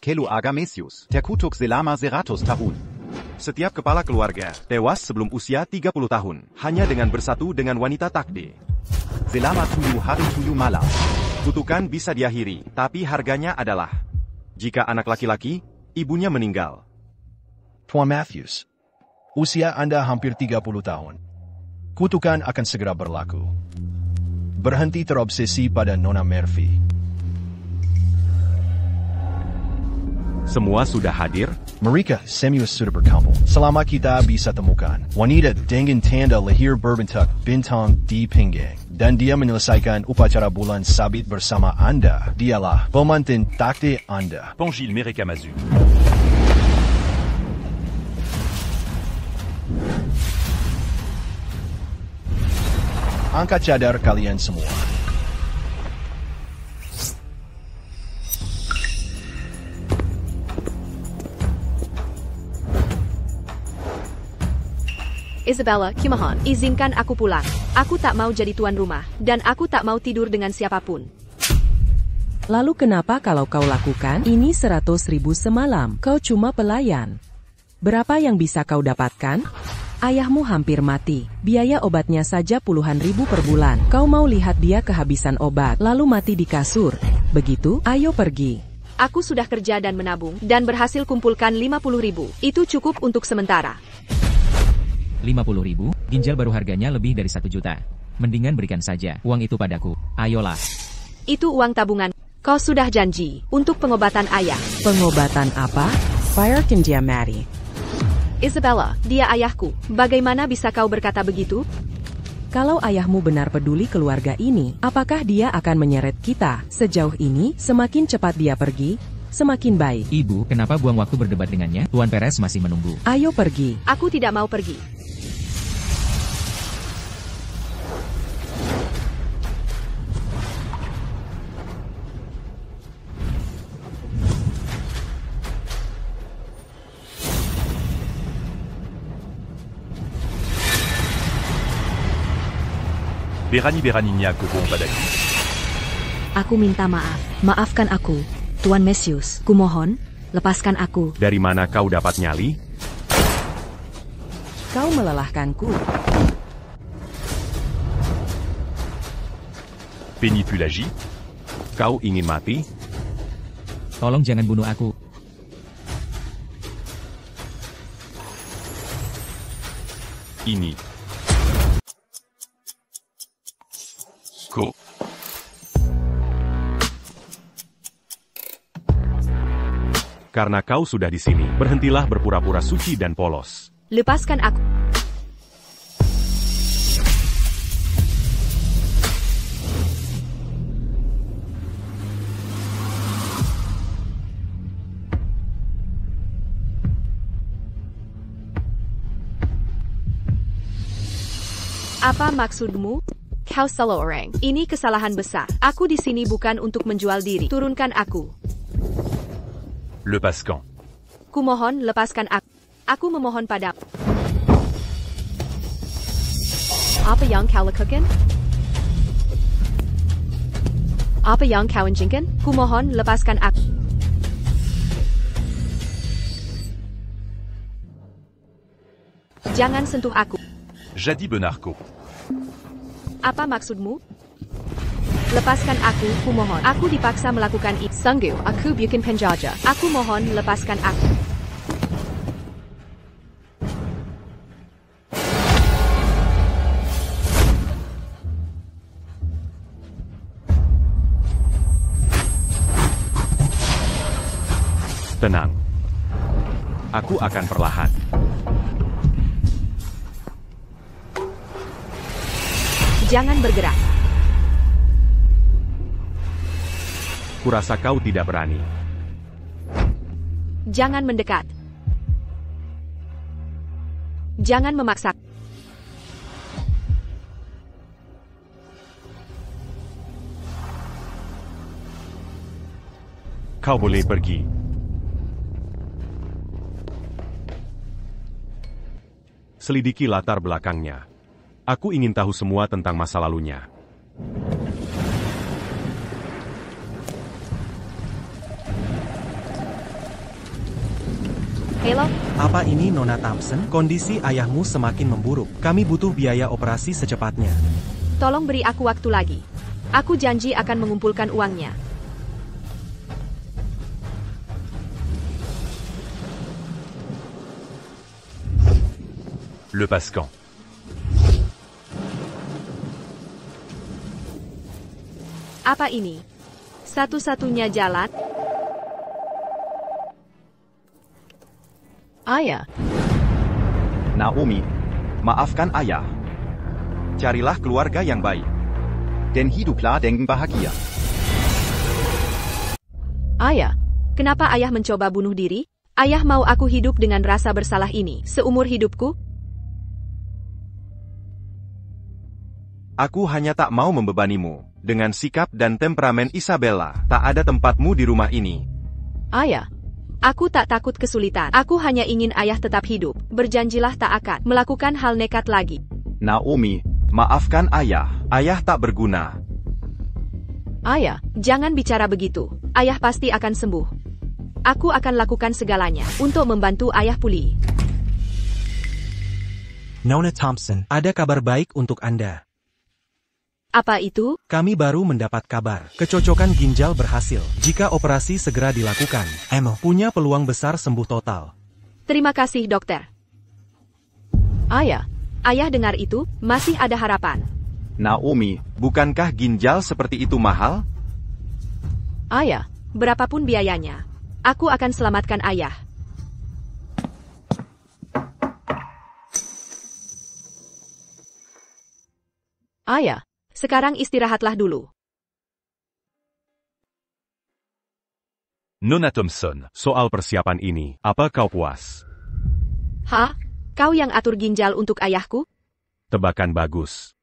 Kelu Agamesius, terkutuk selama 100 tahun. Setiap kepala keluarga tewas sebelum usia 30 tahun, hanya dengan bersatu dengan wanita takdir. Selama 7 hari 7 malam. Kutukan bisa diakhiri, tapi harganya adalah jika anak laki-laki, ibunya meninggal. Tuan Matthews, usia Anda hampir 30 tahun. Kutukan akan segera berlaku. Berhenti terobsesi pada Nona Murphy. Semua sudah hadir? Mereka Samuel sudah berkumpul. Selama kita bisa temukan wanita dengan tanda lahir berbentuk bintang di pinggang, dan dia menyelesaikan upacara bulan sabit bersama Anda, dialah pemantin takdir Anda. Pangil Merekamazu. Angkat cadar kalian semua. Isabella, kumohon, izinkan aku pulang. Aku tak mau jadi tuan rumah, dan aku tak mau tidur dengan siapapun. Lalu kenapa kalau kau lakukan ini 100.000 semalam? Kau cuma pelayan. Berapa yang bisa kau dapatkan? Ayahmu hampir mati. Biaya obatnya saja puluhan ribu per bulan. Kau mau lihat dia kehabisan obat, lalu mati di kasur. Begitu? Ayo pergi. Aku sudah kerja dan menabung, dan berhasil kumpulkan 50.000. Itu cukup untuk sementara. 50.000, ginjal baru harganya lebih dari 1 juta. Mendingan berikan saja uang itu padaku. Ayolah. Itu uang tabungan. Kau sudah janji untuk pengobatan ayah. Pengobatan apa? Fire Kinjia Mary. Isabella, dia ayahku. Bagaimana bisa kau berkata begitu? Kalau ayahmu benar peduli keluarga ini, apakah dia akan menyeret kita? Sejauh ini, semakin cepat dia pergi, semakin baik. Ibu, kenapa buang waktu berdebat dengannya? Tuan Perez masih menunggu. Ayo pergi. Aku tidak mau pergi. Berani-beraninya kebong padaku. Aku minta maaf. Maafkan aku, Tuan Mesius. Kumohon, lepaskan aku. Dari mana kau dapat nyali? Kau melelahkanku. Penipulagi. Kau ingin mati? Tolong jangan bunuh aku. Ini. Ko. Karena kau sudah di sini, berhentilah berpura-pura suci dan polos. Lepaskan aku. Apa maksudmu? Kau salah orang. Ini kesalahan besar. Aku di sini bukan untuk menjual diri. Turunkan aku. Lepaskan. Kumohon, lepaskan aku. Aku memohon padamu. Apa yang kau lakukan? Apa yang kau inginkan? Kumohon, lepaskan aku. Jangan sentuh aku. Jadi benarko. Apa maksudmu? Lepaskan aku, kumohon. Aku dipaksa melakukan itu. Sungguh, aku bukan penjajah. Aku mohon, lepaskan aku. Tenang. Aku akan perlahan. Jangan bergerak. Kurasa kau tidak berani. Jangan mendekat. Jangan memaksa. Kau boleh pergi. Selidiki latar belakangnya. Aku ingin tahu semua tentang masa lalunya. Halo? Apa ini Nona Thompson? Kondisi ayahmu semakin memburuk. Kami butuh biaya operasi secepatnya. Tolong beri aku waktu lagi. Aku janji akan mengumpulkan uangnya. Le Pascan. Apa ini? Satu-satunya jalan? Ayah, Naomi, maafkan ayah. Carilah keluarga yang baik. Dan hiduplah dengan bahagia. ayah, Kenapa ayah mencoba bunuh diri? Ayah mau aku hidup dengan rasa bersalah ini seumur hidupku? Aku hanya tak mau membebanimu. Dengan sikap dan temperamen Isabella, tak ada tempatmu di rumah ini. ayah, Aku tak takut kesulitan. Aku hanya ingin ayah tetap hidup. Berjanjilah tak akan melakukan hal nekat lagi. Naomi, maafkan ayah. Ayah tak berguna. ayah, Jangan bicara begitu. Ayah pasti akan sembuh. Aku akan lakukan segalanya untuk membantu ayah pulih. Nona Thompson, ada kabar baik untuk Anda. Apa itu? Kami baru mendapat kabar. Kecocokan ginjal berhasil. Jika operasi segera dilakukan, Emma punya peluang besar sembuh total. Terima kasih dokter. ayah, Ayah dengar itu, masih ada harapan. Naomi, bukankah ginjal seperti itu mahal? ayah, Berapapun biayanya, aku akan selamatkan ayah. ayah, Sekarang istirahatlah dulu. Nona Thompson, Soal persiapan ini, apa kau puas? Hah? Kau yang atur ginjal untuk ayahku? Tebakan bagus.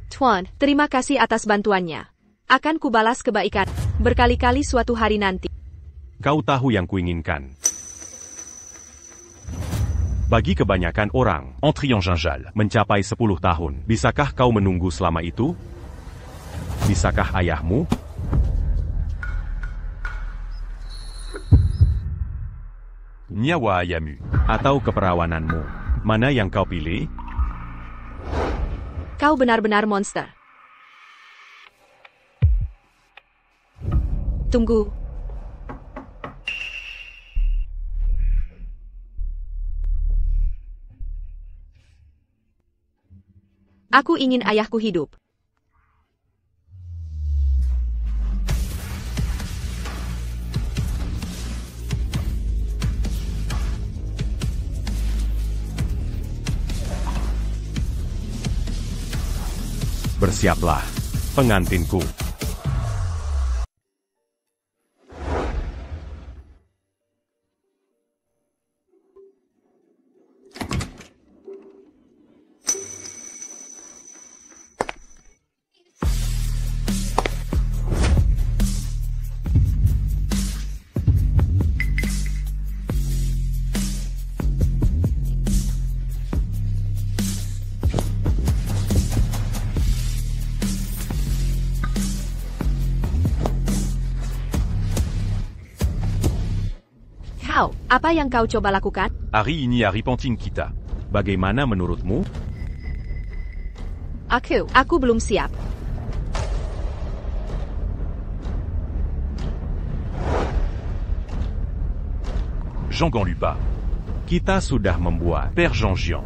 Tuan, terima kasih atas bantuannya. Akan kubalas kebaikan berkali-kali suatu hari nanti. Kau tahu yang kuinginkan. Bagi kebanyakan orang, en triangingal. mencapai 10 tahun. Bisakah kau menunggu selama itu? Bisakah ayahmu? Nyawa Ayamu. Atau keperawananmu? Mana yang kau pilih? Kau benar-benar monster. Tunggu. Aku ingin ayahku hidup. Bersiaplah, pengantinku. Apa yang kau coba lakukan? Ari ini Aripenting kita. Bagaimana menurutmu? Aku belum siap. Jean Ganlupa. Kita sudah membuat Père Jean-Jean.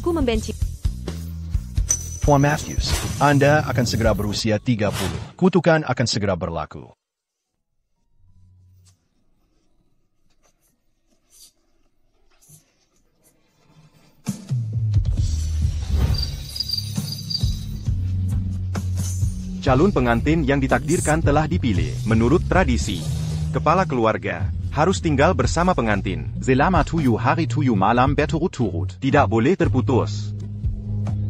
Aku membenci. Tuan Matthews, Anda akan segera berusia 30. Kutukan akan segera berlaku. calon pengantin yang ditakdirkan telah dipilih. Menurut tradisi, kepala keluarga harus tinggal bersama pengantin selama 7 hari 7 malam berturut-turut. Tidak boleh terputus.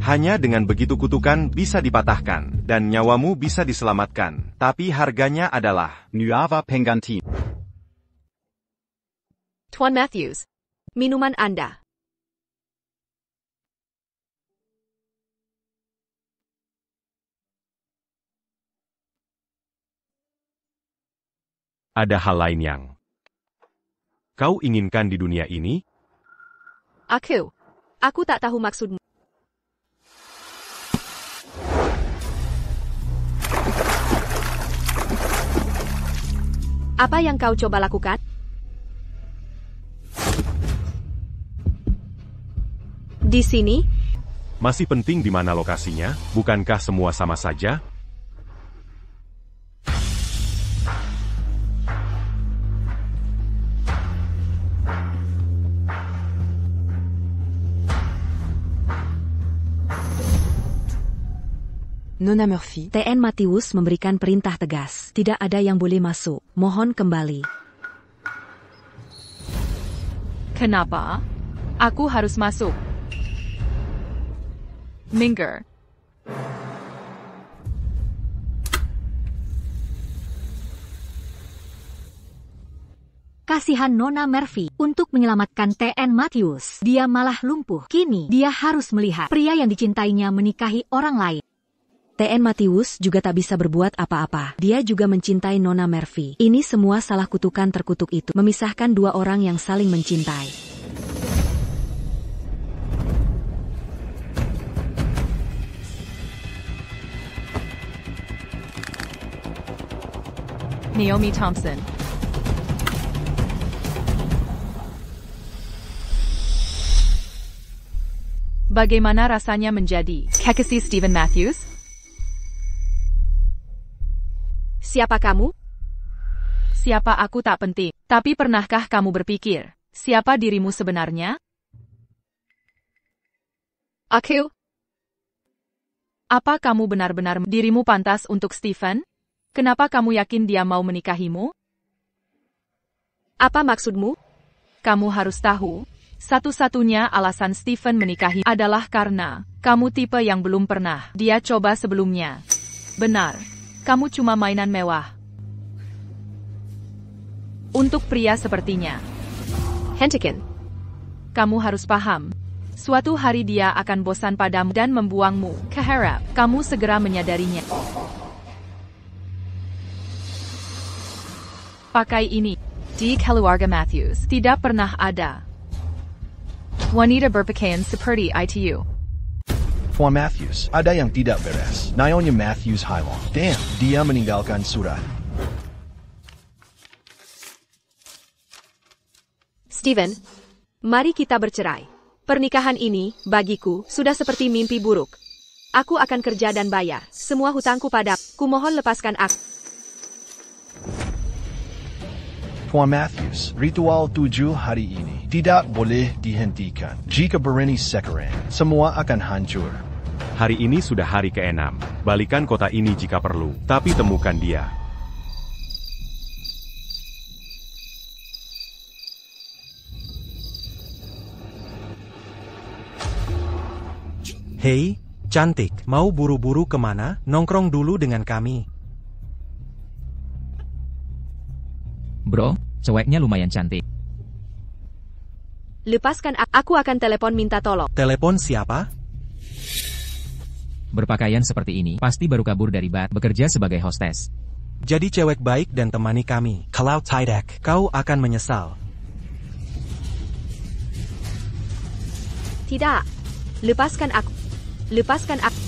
Hanya dengan begitu kutukan bisa dipatahkan, dan nyawamu bisa diselamatkan. Tapi harganya adalah Nueva Pengganti. Tuan Matthews, minuman Anda. Ada hal lain yang kau inginkan di dunia ini? Aku tak tahu maksudmu. Apa yang kau coba lakukan? Di sini? Masih penting di mana lokasinya? Bukankah semua sama saja? Nona Murphy, TN Matthews memberikan perintah tegas. Tidak ada yang boleh masuk. Mohon kembali. Kenapa? Aku harus masuk. Minggir. Kasihan Nona Murphy untuk menyelamatkan TN Matthews. Dia malah lumpuh. Kini dia harus melihat pria yang dicintainya menikahi orang lain. TN Matthews juga tak bisa berbuat apa-apa. Dia juga mencintai Nona Murphy. Ini semua salah kutukan terkutuk itu. Memisahkan dua orang yang saling mencintai. Naomi Thompson. Bagaimana rasanya menjadi kekasih Stephen Matthews? Siapa kamu? Siapa aku tak penting. Tapi pernahkah kamu berpikir, siapa dirimu sebenarnya? Aku? Apa kamu benar-benar dirimu pantas untuk Stephen? Kenapa kamu yakin dia mau menikahimu? Apa maksudmu? Kamu harus tahu, satu-satunya alasan Stephen menikahi adalah karena kamu tipe yang belum pernah dia coba sebelumnya. Benar. Kamu cuma mainan mewah. Untuk pria sepertinya. Hentikan. Kamu harus paham. Suatu hari dia akan bosan padamu dan membuangmu. Kuharap kamu segera menyadarinya. Pakai ini. Di keluarga Matthews tidak pernah ada wanita berpakaian seperti itu. Tuan Matthews, ada yang tidak beres. Nyonya Matthews Hylong. Damn, dia meninggalkan surat. Stephen, mari kita bercerai. Pernikahan ini, bagiku, sudah seperti mimpi buruk. Aku akan kerja dan bayar semua hutangku padamu. Kumohon lepaskan aku. Tuan Matthews, ritual 7 hari ini tidak boleh dihentikan. Jika berani sekarang, semua akan hancur. Hari ini sudah hari ke-6. Balikan kota ini jika perlu, tapi temukan dia. Hei, cantik, mau buru-buru kemana? Nongkrong dulu dengan kami. Bro, ceweknya lumayan cantik. Lepaskan aku akan telepon minta tolong. Telepon siapa? Berpakaian seperti ini, pasti baru kabur dari bar, bekerja sebagai hostes. Jadi cewek baik dan temani kami. Kalau tidak, kau akan menyesal. Tidak. Lepaskan aku. Lepaskan aku.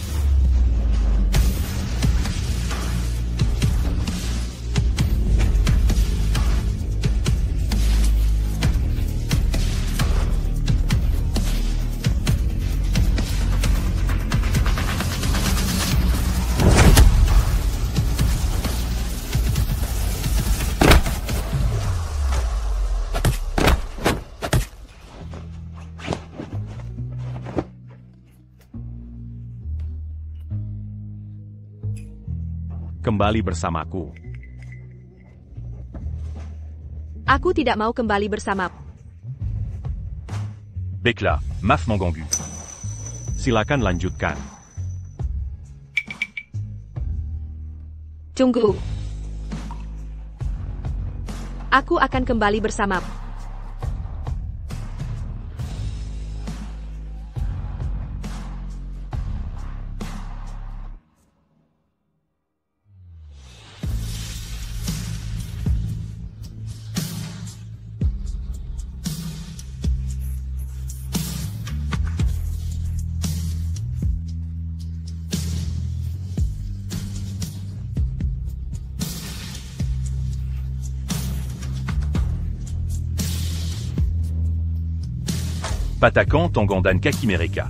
Kembali bersamaku. Aku tidak mau kembali bersamamu. Bekla, Maf Mongongu. Silakan lanjutkan. Tunggu. Aku akan kembali bersamamu. Patakan Tongon dan kaki mereka.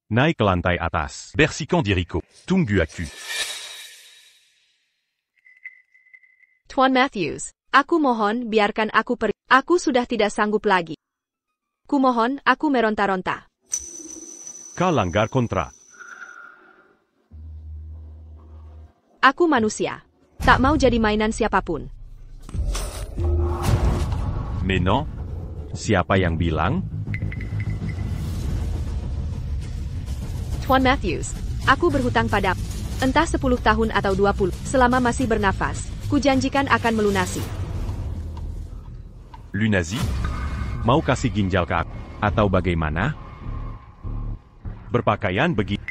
Naik ke lantai atas. Bersihkan diriku. Tunggu aku. Tuan Matthews, aku mohon biarkan aku pergi. Aku sudah tidak sanggup lagi. Kumohon, aku meronta-ronta. Kau langgar kontrak. Aku manusia. Tak mau jadi mainan siapapun. Mais non. Siapa yang bilang? Tuan Matthews, aku berhutang padamu. Entah 10 tahun atau 20, selama masih bernafas, kujanjikan akan melunasi. Lunazi? Mau kasih ginjal ke aku? Atau bagaimana? Berpakaian begitu.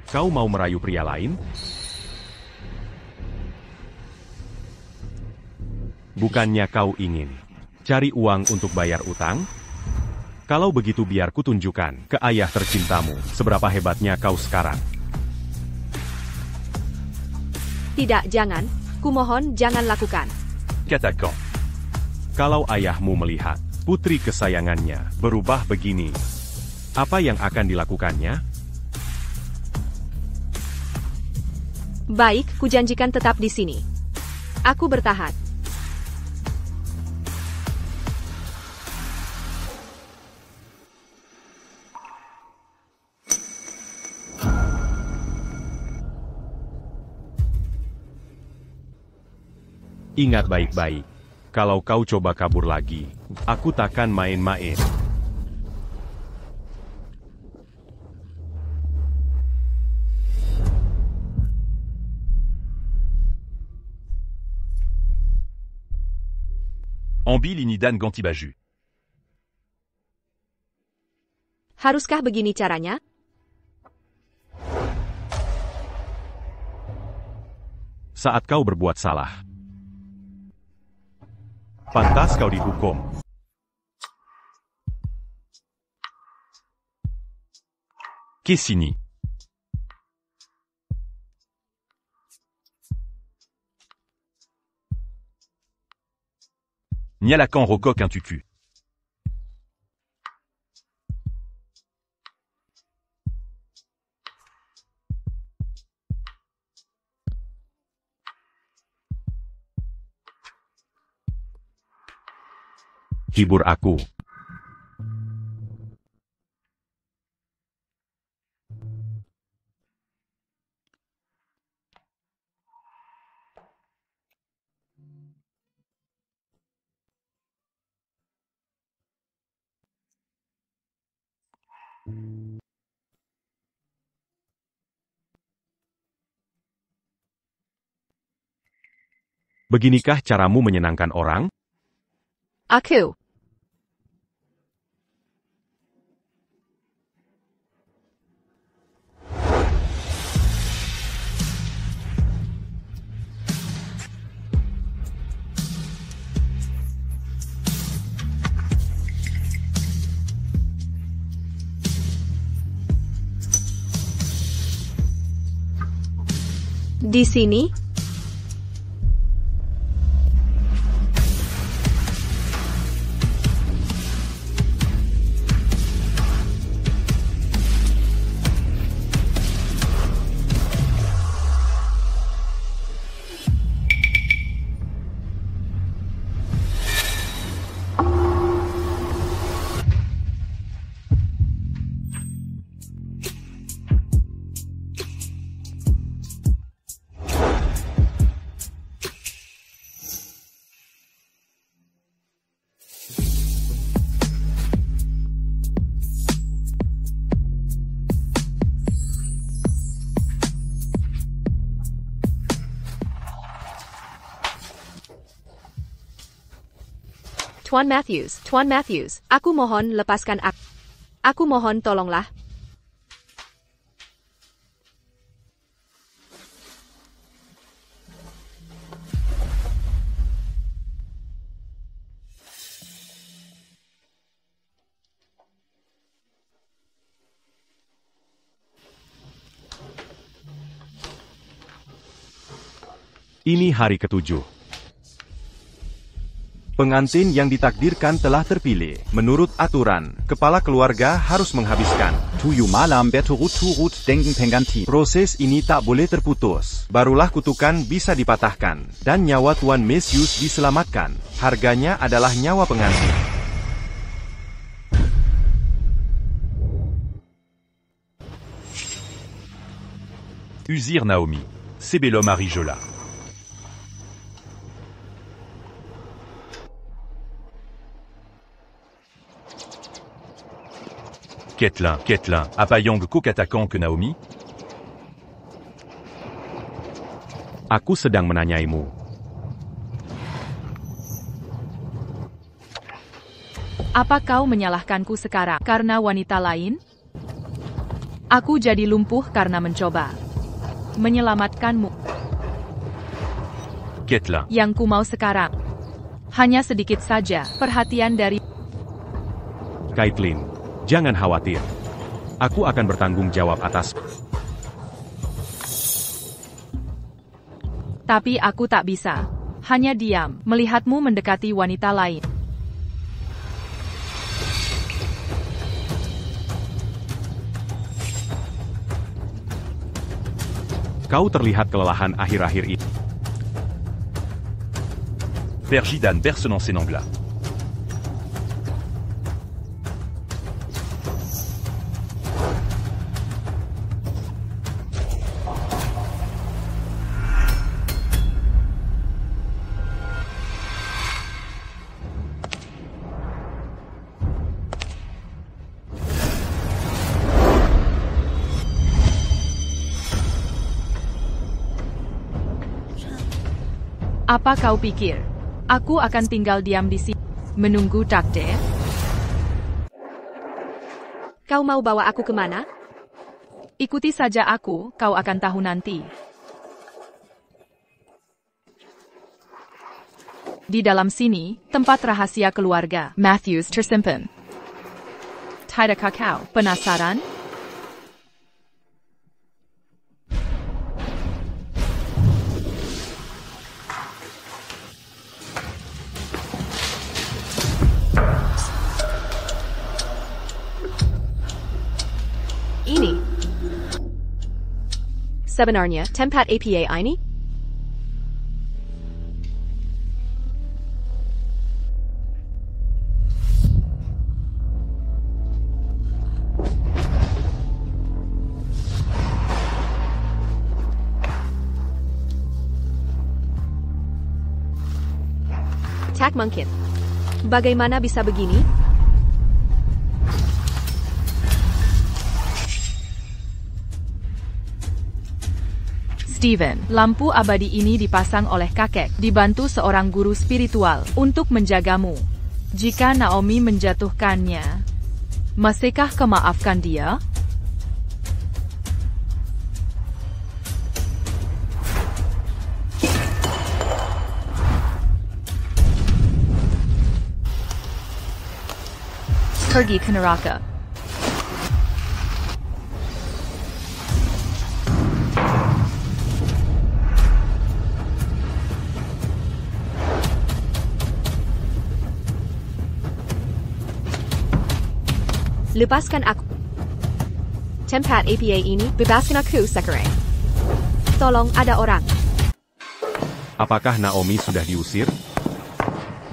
Kau mau merayu pria lain? Bukannya kau ingin cari uang untuk bayar utang? Kalau begitu biar kutunjukkan ke ayah tercintamu seberapa hebatnya kau sekarang. Tidak, jangan. Kumohon, jangan lakukan. Katakan. Kalau ayahmu melihat putri kesayangannya berubah begini, apa yang akan dilakukannya? Baik, kujanjikan tetap di sini. Aku bertahan. Ingat baik-baik, kalau kau coba kabur lagi, aku takkan main-main. Ambil ini dan ganti baju. Haruskah begini caranya? Saat kau berbuat salah, pantas kau dihukum. Kesini. Nyalakan rocoque un tutu. Hibur aku. Beginikah caramu menyenangkan orang? Aku. Di sini? Tuan Matthews, aku mohon lepaskan aku. Aku mohon tolonglah. Ini hari ke-7. Pengantin yang ditakdirkan telah terpilih. Menurut aturan, kepala keluarga harus menghabiskan 7 malam berturut-turut dengan pengganti. Proses ini tak boleh terputus. Barulah kutukan bisa dipatahkan, dan nyawa Tuan Matthews diselamatkan. Harganya adalah nyawa pengantin. Usir Naomi. Sebelum Arijola. Caitlin, apa yang kuk attaquant que Naomi? Aku sedang menanyaimu. Apa kau menyalahkanku sekarang karena wanita lain? Aku jadi lumpuh karena mencoba menyelamatkanmu. Caitlin. Yang ku mau sekarang hanya sedikit saja perhatian dari Caitlin, jangan khawatir. Aku akan bertanggung jawab atas. Tapi aku tak bisa. Hanya diam, melihatmu mendekati wanita lain. Kau terlihat kelelahan akhir-akhir ini. Père Gidan berce dans ses nanglas. Apa kau pikir? Aku akan tinggal diam di sini, menunggu takdir? Kau mau bawa aku kemana? Ikuti saja aku, kau akan tahu nanti. Di dalam sini, tempat rahasia keluarga, Matthews tersimpan. Tidakah kau penasaran? Ini sebenarnya tempat apa ini? Tak mungkin. Bagaimana bisa begini? Steven, lampu abadi ini dipasang oleh kakek, dibantu seorang guru spiritual, untuk menjagamu. Jika Naomi menjatuhkannya, masihkah kau maafkan dia? Pergi ke neraka. Lepaskan aku. Tempat apa ini, bebaskan aku sekarang. Tolong, ada orang. Apakah Naomi sudah diusir?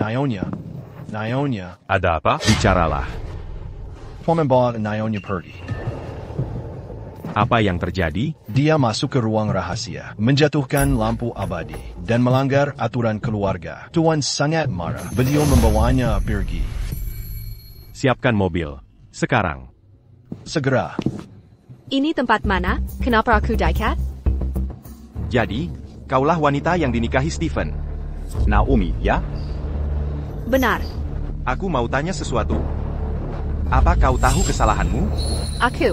Nyonya. Ada apa? Bicaralah. Tuan membawa Nyonya pergi. Apa yang terjadi? Dia masuk ke ruang rahasia, menjatuhkan lampu abadi, dan melanggar aturan keluarga. Tuan sangat marah. Beliau membawanya pergi. Siapkan mobil. Sekarang. Segera. Ini tempat mana? Kenapa aku dekat? Jadi, kaulah wanita yang dinikahi Stephen. Naomi, ya? Benar. Aku mau tanya sesuatu. Apa kau tahu kesalahanmu? Aku.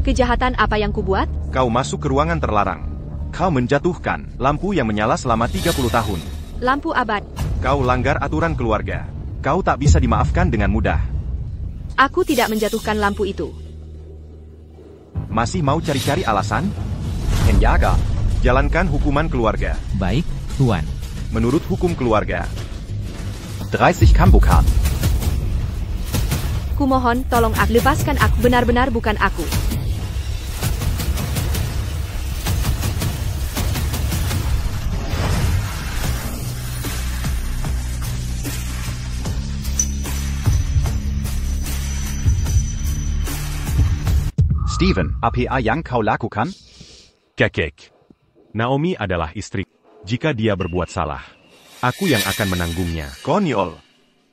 Kejahatan apa yang kubuat? Kau masuk ke ruangan terlarang. Kau menjatuhkan lampu yang menyala selama 30 tahun. Lampu abad. Kau langgar aturan keluarga. Kau tak bisa dimaafkan dengan mudah. Aku tidak menjatuhkan lampu itu. Masih mau cari-cari alasan? Penjaga. Jalankan hukuman keluarga. Baik, Tuan. Menurut hukum keluarga. 30 Kambukan. Kumohon, tolong aku. Lepaskan aku. Benar-benar bukan aku. Steven, apa yang kau lakukan? Kekek. Naomi adalah istri. Jika dia berbuat salah, aku yang akan menanggungnya. Konyol.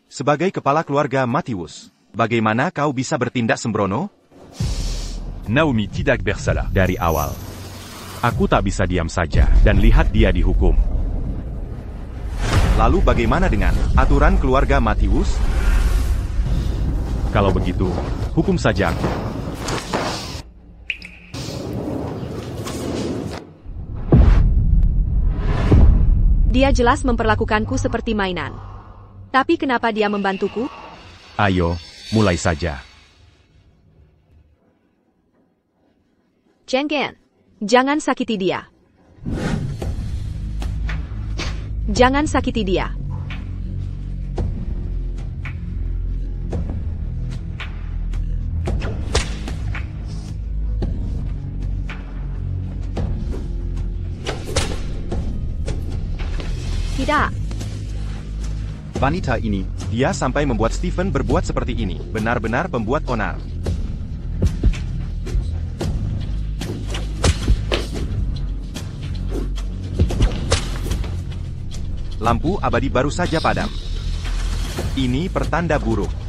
Sebagai kepala keluarga Matius, bagaimana kau bisa bertindak sembrono? Naomi tidak bersalah. Dari awal, aku tak bisa diam saja dan lihat dia dihukum. Lalu bagaimana dengan aturan keluarga Matius? Kalau begitu, hukum saja aku. Dia jelas memperlakukanku seperti mainan. Tapi kenapa dia membantuku? Ayo, mulai saja. Cengken, jangan sakiti dia. Jangan sakiti dia. Tidak. Wanita ini, dia sampai membuat Stephen berbuat seperti ini. Benar-benar pembuat onar. Lampu abadi baru saja padam. Ini pertanda buruk.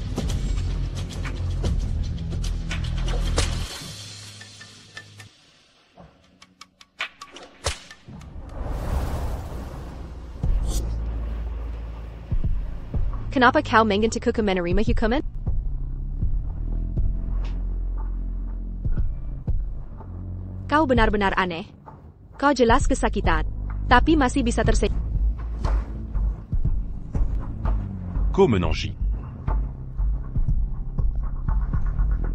Kenapa kau menggantiku menerima hukuman? Kau benar-benar aneh. Kau jelas kesakitan, tapi masih bisa tersenyum. Komenangi.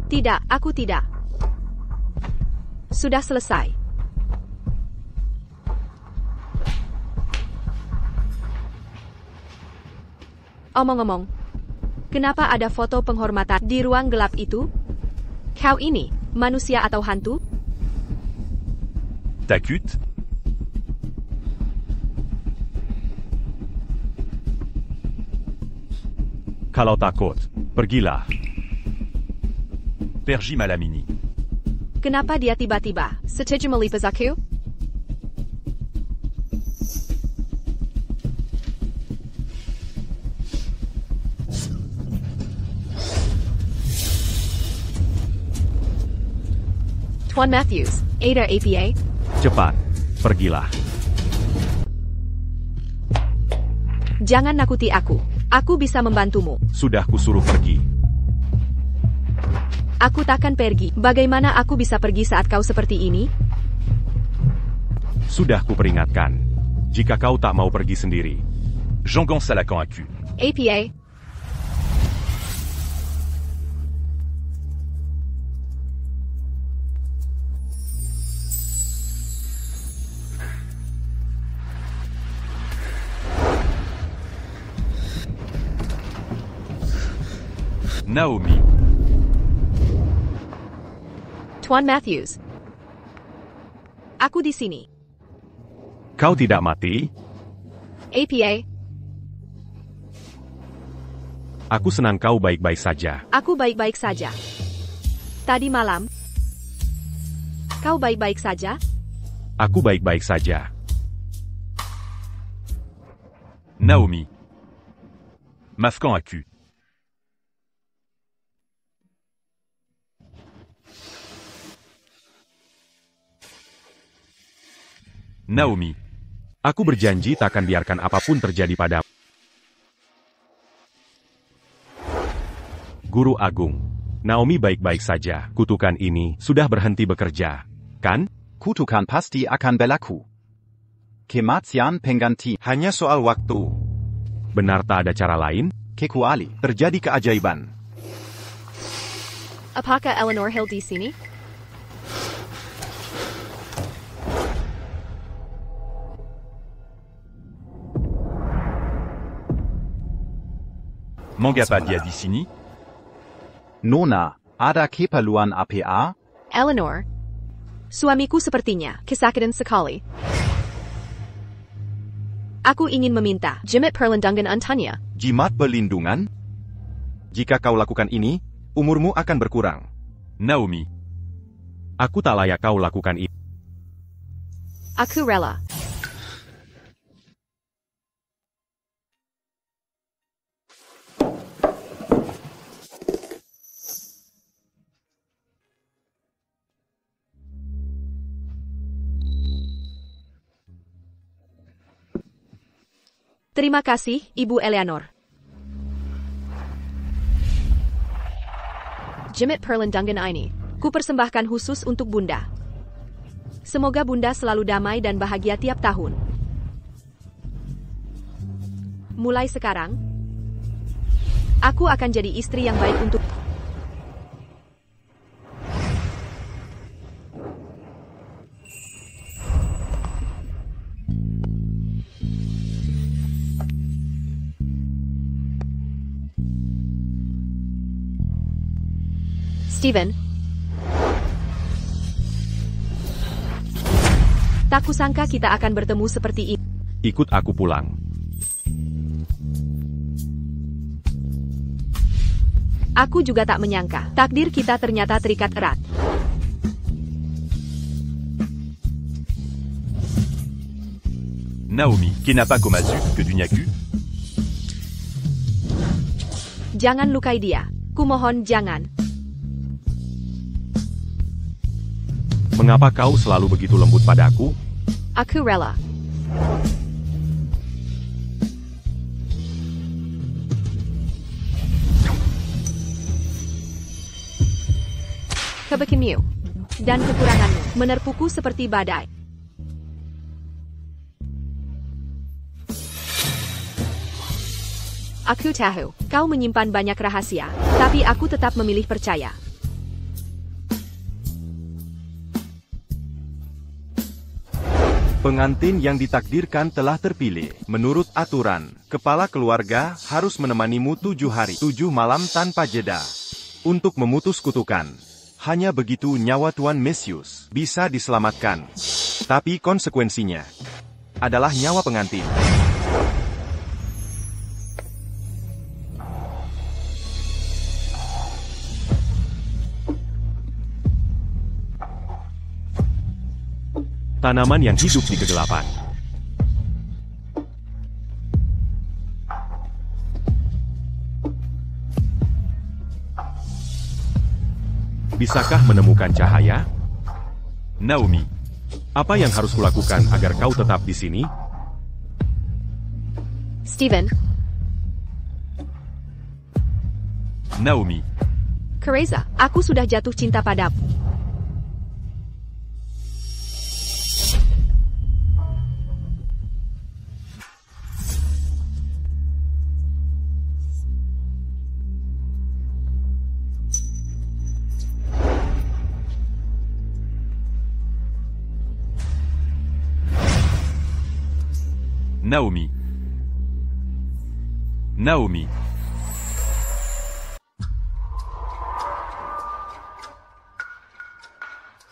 Tidak, aku tidak. Sudah selesai. Omong-omong, kenapa ada foto penghormatan di ruang gelap itu? Kau ini, manusia atau hantu? Takut? Kalau takut, pergilah. Pergi Malamini. Kenapa dia tiba-tiba saja melipas aku? Tuan Matthews, Ada APA. Cepat, pergilah. Jangan nakuti aku. Aku bisa membantumu. Sudah kusuruh pergi. Aku takkan pergi. Bagaimana aku bisa pergi saat kau seperti ini? Sudah kuperingatkan. Jika kau tak mau pergi sendiri. Jean-Gonçalves a convaincu. APA. Naomi. Tuan Matthews. Aku di sini. Kau tidak mati? APA. Aku senang kau baik-baik saja. Aku baik-baik saja. Tadi malam, kau baik-baik saja? Aku baik-baik saja. Naomi. Mafkan Aku. Naomi. Aku berjanji takkan biarkan apapun terjadi padamu. Guru Agung. Naomi baik-baik saja. Kutukan ini sudah berhenti bekerja, kan? Kutukan pasti akan berlaku. Kematian pengganti hanya soal waktu. Benar tak ada cara lain? Kecuali terjadi keajaiban. Apakah Eleanor Hill di sini? Mangapa dia di sini? Nona, ada keperluan apa? Eleanor, suamiku sepertinya kesakitan sekali. Aku ingin meminta jimat perlindungan untuknya. Jimat perlindungan? Jika kau lakukan ini, umurmu akan berkurang. Naomi. Aku tak layak kau lakukan ini. Aku rela. Terima kasih, Ibu Eleanor. Jimat perlindungan ini, ku persembahkan khusus untuk Bunda. Semoga Bunda selalu damai dan bahagia tiap tahun. Mulai sekarang, aku akan jadi istri yang baik untuk... Steven. Tak kusangka kita akan bertemu seperti ini. Ikut aku pulang. Aku juga tak menyangka, takdir kita ternyata terikat erat. Naomi, qui n'a pas comme Azu, que du Nyaku? Jangan lukai dia. Kumohon jangan. Mengapa kau selalu begitu lembut padaku? Aku rela. Kebaikanmu dan kekuranganmu menerpuku seperti badai. Aku tahu, kau menyimpan banyak rahasia, tapi aku tetap memilih percaya. Pengantin yang ditakdirkan telah terpilih. Menurut aturan, kepala keluarga harus menemanimu 7 hari, 7 malam tanpa jeda. Untuk memutus kutukan. Hanya begitu nyawa Tuan Mesius bisa diselamatkan. Tapi konsekuensinya adalah nyawa pengantin. Tanaman yang hidup di kegelapan. Bisakah menemukan cahaya? Naomi. Apa yang harus kulakukan agar kau tetap di sini? Steven. Naomi. Kereza, aku sudah jatuh cinta padamu. Naomi. Naomi.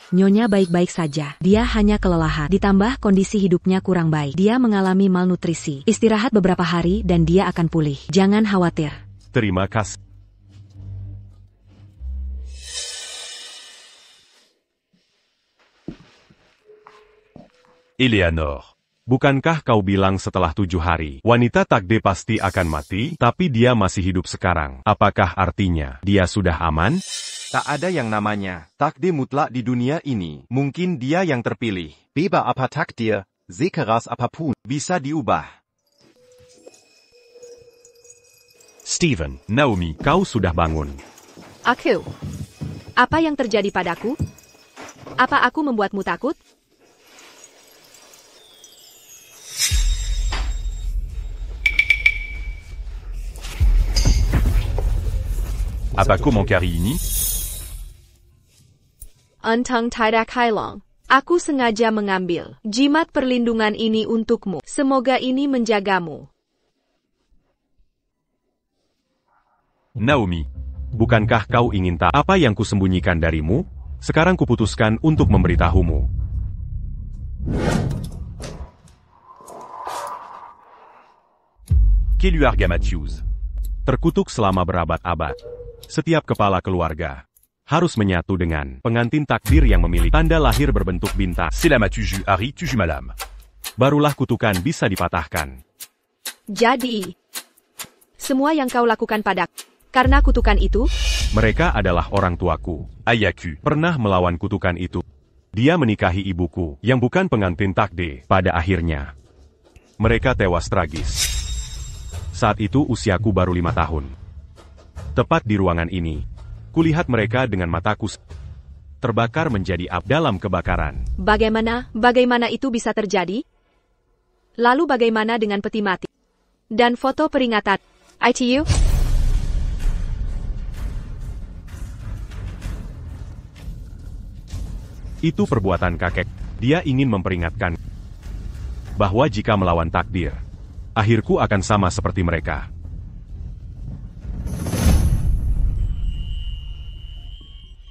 Nyonya baik-baik saja. Dia hanya kelelahan. Ditambah kondisi hidupnya kurang baik. Dia mengalami malnutrisi. Istirahat beberapa hari dan dia akan pulih. Jangan khawatir. Terima kasih. Eleanor. Bukankah kau bilang setelah 7 hari, wanita takde pasti akan mati, tapi dia masih hidup sekarang? Apakah artinya, dia sudah aman? Tak ada yang namanya takdir mutlak di dunia ini. Mungkin dia yang terpilih. Beba apa takdir, sekeras apapun, bisa diubah. Steven. Naomi. Kau sudah bangun. Aku. Apa yang terjadi padaku? Apa aku membuatmu takut? Apa comment kari ini? Untang tidak hailong. Aku sengaja mengambil jimat perlindungan ini untukmu. Semoga ini menjagamu. Naomi. Bukankah kau ingin tahu apa yang kusembunyikan darimu? Sekarang kuputuskan untuk memberitahumu. Keluarga Matthews. Terkutuk selama berabad-abad. Setiap kepala keluarga harus menyatu dengan pengantin takdir yang memiliki tanda lahir berbentuk bintang. Selama tuju hari tuju malam. Barulah kutukan bisa dipatahkan. Jadi, semua yang kau lakukan padaku, karena kutukan itu, mereka adalah orang tuaku. Ayahku pernah melawan kutukan itu. Dia menikahi ibuku, yang bukan pengantin takdir. Pada akhirnya, mereka tewas tragis. Saat itu usiaku baru 5 tahun. Tepat di ruangan ini, kulihat mereka dengan mataku terbakar menjadi api dalam kebakaran. Bagaimana itu bisa terjadi? Lalu bagaimana dengan peti mati? Dan foto peringatan ITU? Itu perbuatan kakek. Dia ingin memperingatkan bahwa jika melawan takdir, akhirku akan sama seperti mereka.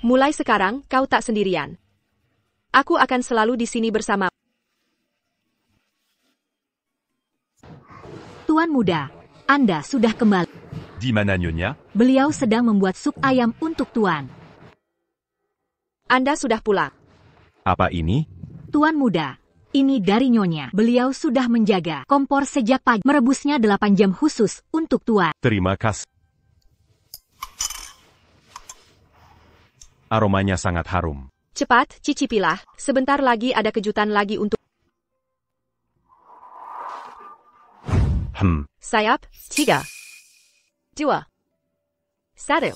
Mulai sekarang, kau tak sendirian. Aku akan selalu di sini bersama. Tuan muda, Anda sudah kembali. Di mana Nyonya? Beliau sedang membuat sup ayam untuk Tuan. Anda sudah pulang. Apa ini? Tuan muda, ini dari Nyonya. Beliau sudah menjaga kompor sejak pagi. Merebusnya 8 jam khusus untuk Tuan. Terima kasih. Aromanya sangat harum. Cepat, cicipilah. Sebentar lagi ada kejutan lagi untuk... Sayap, 3, 2, 1.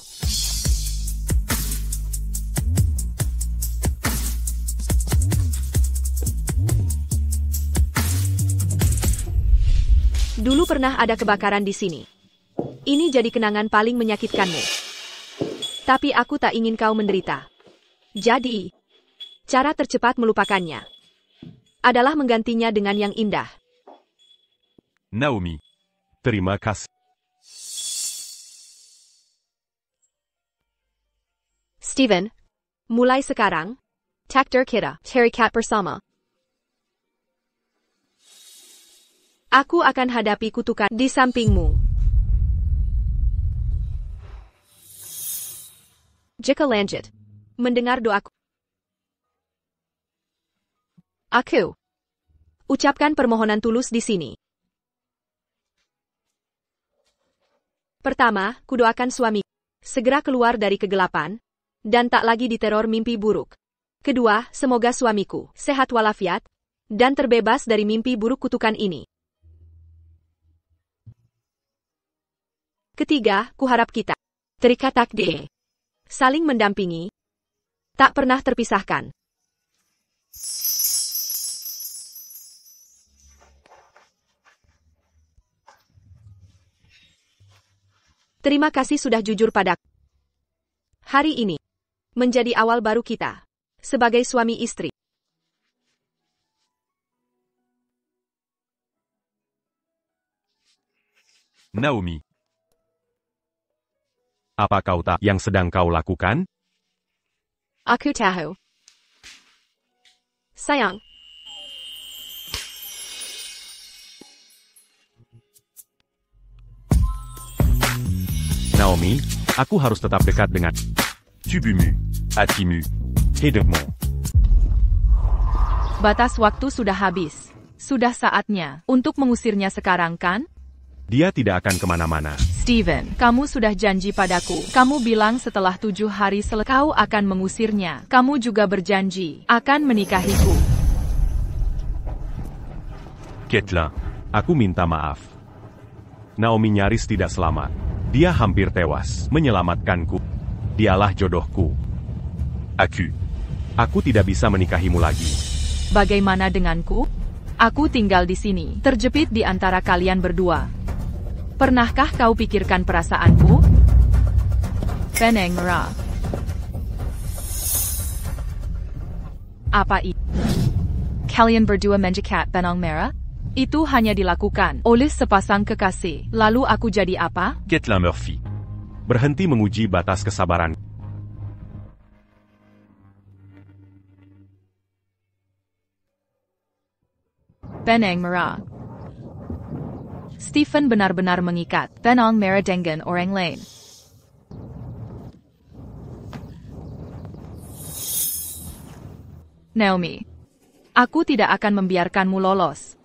Dulu pernah ada kebakaran di sini. Ini jadi kenangan paling menyakitkanmu. Tapi aku tak ingin kau menderita. Jadi, cara tercepat melupakannya adalah menggantinya dengan yang indah. Naomi. Terima kasih. Steven, mulai sekarang, takdir kita, terikat bersama. Aku akan hadapi kutukan di sampingmu. Jika lanjut mendengar doaku, aku ucapkan permohonan tulus di sini. Pertama, kudoakan suamiku segera keluar dari kegelapan dan tak lagi diteror mimpi buruk. Kedua, semoga suamiku sehat walafiat dan terbebas dari mimpi buruk kutukan ini. Ketiga, kuharap kita terikat takdir, saling mendampingi, tak pernah terpisahkan. Terima kasih sudah jujur padaku. Hari ini menjadi awal baru kita sebagai suami istri. Naomi. Apa kau tak yang sedang kau lakukan? Aku tahu. Sayang. Naomi, aku harus tetap dekat dengan Tubumu. Hatimu. hidupmu. Batas waktu sudah habis. Sudah saatnya untuk mengusirnya sekarang, kan? Dia tidak akan kemana-mana. Steven, kamu sudah janji padaku. Kamu bilang setelah 7 hari kau akan mengusirnya. Kamu juga berjanji akan menikahiku. Caitlin. Aku minta maaf. Naomi nyaris tidak selamat. Dia hampir tewas, menyelamatkanku. Dialah jodohku. Aku tidak bisa menikahimu lagi. Bagaimana denganku? Aku tinggal di sini, terjepit di antara kalian berdua. Pernahkah kau pikirkan perasaanku? Benang merah. Apa itu? Kalian berdua menjekat benang merah? Itu hanya dilakukan oleh sepasang kekasih. Lalu aku jadi apa? Caitlin Murphy. Berhenti menguji batas kesabaran. Benang merah. Stephen benar-benar mengikat benang merah dengan orang lain. Naomi, aku tidak akan membiarkanmu lolos.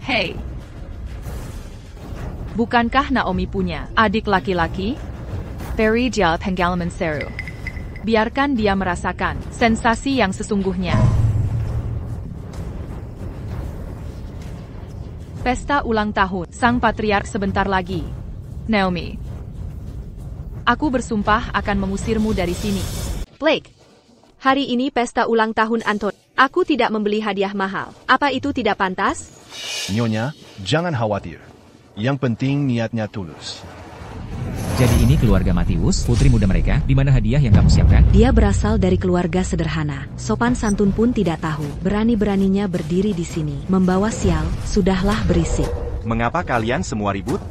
Hei, bukankah Naomi punya adik laki-laki? Beri dia pengalaman seru. Biarkan dia merasakan sensasi yang sesungguhnya. Pesta ulang tahun sang patriark sebentar lagi. Naomi, aku bersumpah akan mengusirmu dari sini. Blake, hari ini pesta ulang tahun Anton. Aku tidak membeli hadiah mahal. Apa itu tidak pantas? Nyonya, jangan khawatir. Yang penting niatnya tulus. Jadi ini keluarga Matius, putri muda mereka, di mana hadiah yang kamu siapkan? Dia berasal dari keluarga sederhana. Sopan santun pun tidak tahu. Berani-beraninya berdiri di sini. Membawa sial, sudahlah berisik. Mengapa kalian semua ribut?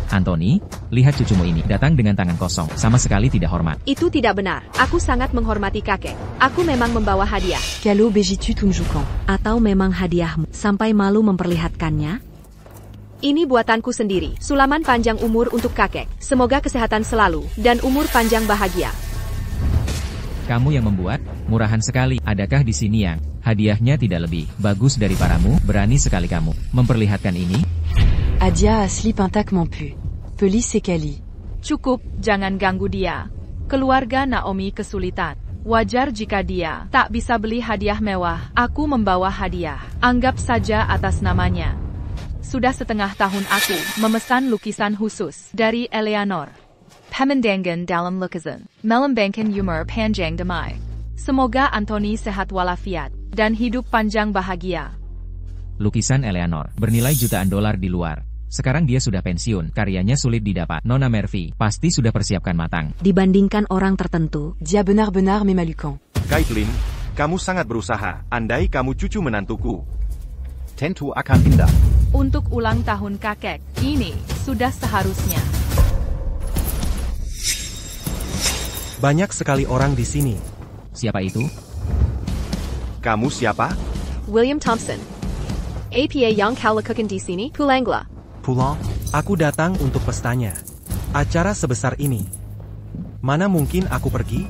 Anthony, lihat cucumu ini, datang dengan tangan kosong, sama sekali tidak hormat. Itu tidak benar. Aku sangat menghormati kakek. Aku memang membawa hadiah. Kalau begitu tunjukkan. Atau memang hadiahmu, sampai malu memperlihatkannya? Ini buatanku sendiri. Sulaman panjang umur untuk kakek. Semoga kesehatan selalu, dan umur panjang bahagia. Kamu yang membuat, murahan sekali. Adakah di sini yang hadiahnya tidak lebih bagus dari paramu? Berani sekali kamu memperlihatkan ini? Adia asli pintak mampu. Pelis sekali. Cukup, jangan ganggu dia. Keluarga Naomi kesulitan. Wajar jika dia tak bisa beli hadiah mewah. Aku membawa hadiah. Anggap saja atas namanya. Sudah setengah tahun aku memesan lukisan khusus dari Eleanor. Pemandangan dalam lukisan melambangkan umur panjang damai. Semoga Anthony sehat walafiat dan hidup panjang bahagia. Lukisan Eleanor, bernilai jutaan dolar di luar. Sekarang dia sudah pensiun, karyanya sulit didapat. Nona Murphy, pasti sudah persiapkan matang. Dibandingkan orang tertentu, dia benar-benar memalukan. Caitlin, kamu sangat berusaha. Andai kamu cucu menantuku, tentu akan indah. Untuk ulang tahun kakek, ini sudah seharusnya. Banyak sekali orang di sini. Siapa itu? Kamu siapa? William Thompson. APA yang kau lakukan di sini, Pulangla. Pulang? Aku datang untuk pestanya. Acara sebesar ini. Mana mungkin aku pergi?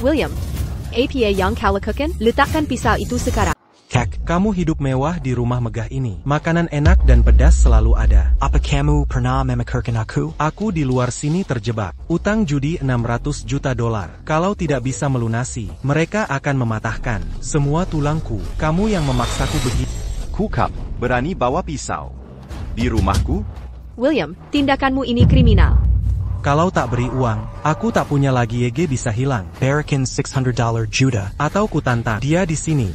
William, APA yang kau lakukan, letakkan pisau itu sekarang. Kak, kamu hidup mewah di rumah megah ini. Makanan enak dan pedas selalu ada. Apa kamu pernah memakarkan aku? Aku di luar sini terjebak. Utang judi 600 juta dolar. Kalau tidak bisa melunasi, mereka akan mematahkan semua tulangku. Kamu yang memaksaku begitu. Kukap, berani bawa pisau di rumahku? William, tindakanmu ini kriminal. Kalau tak beri uang, aku tak punya lagi. YG bisa hilang. Berikan $600 juta. Atau kutantang dia di sini.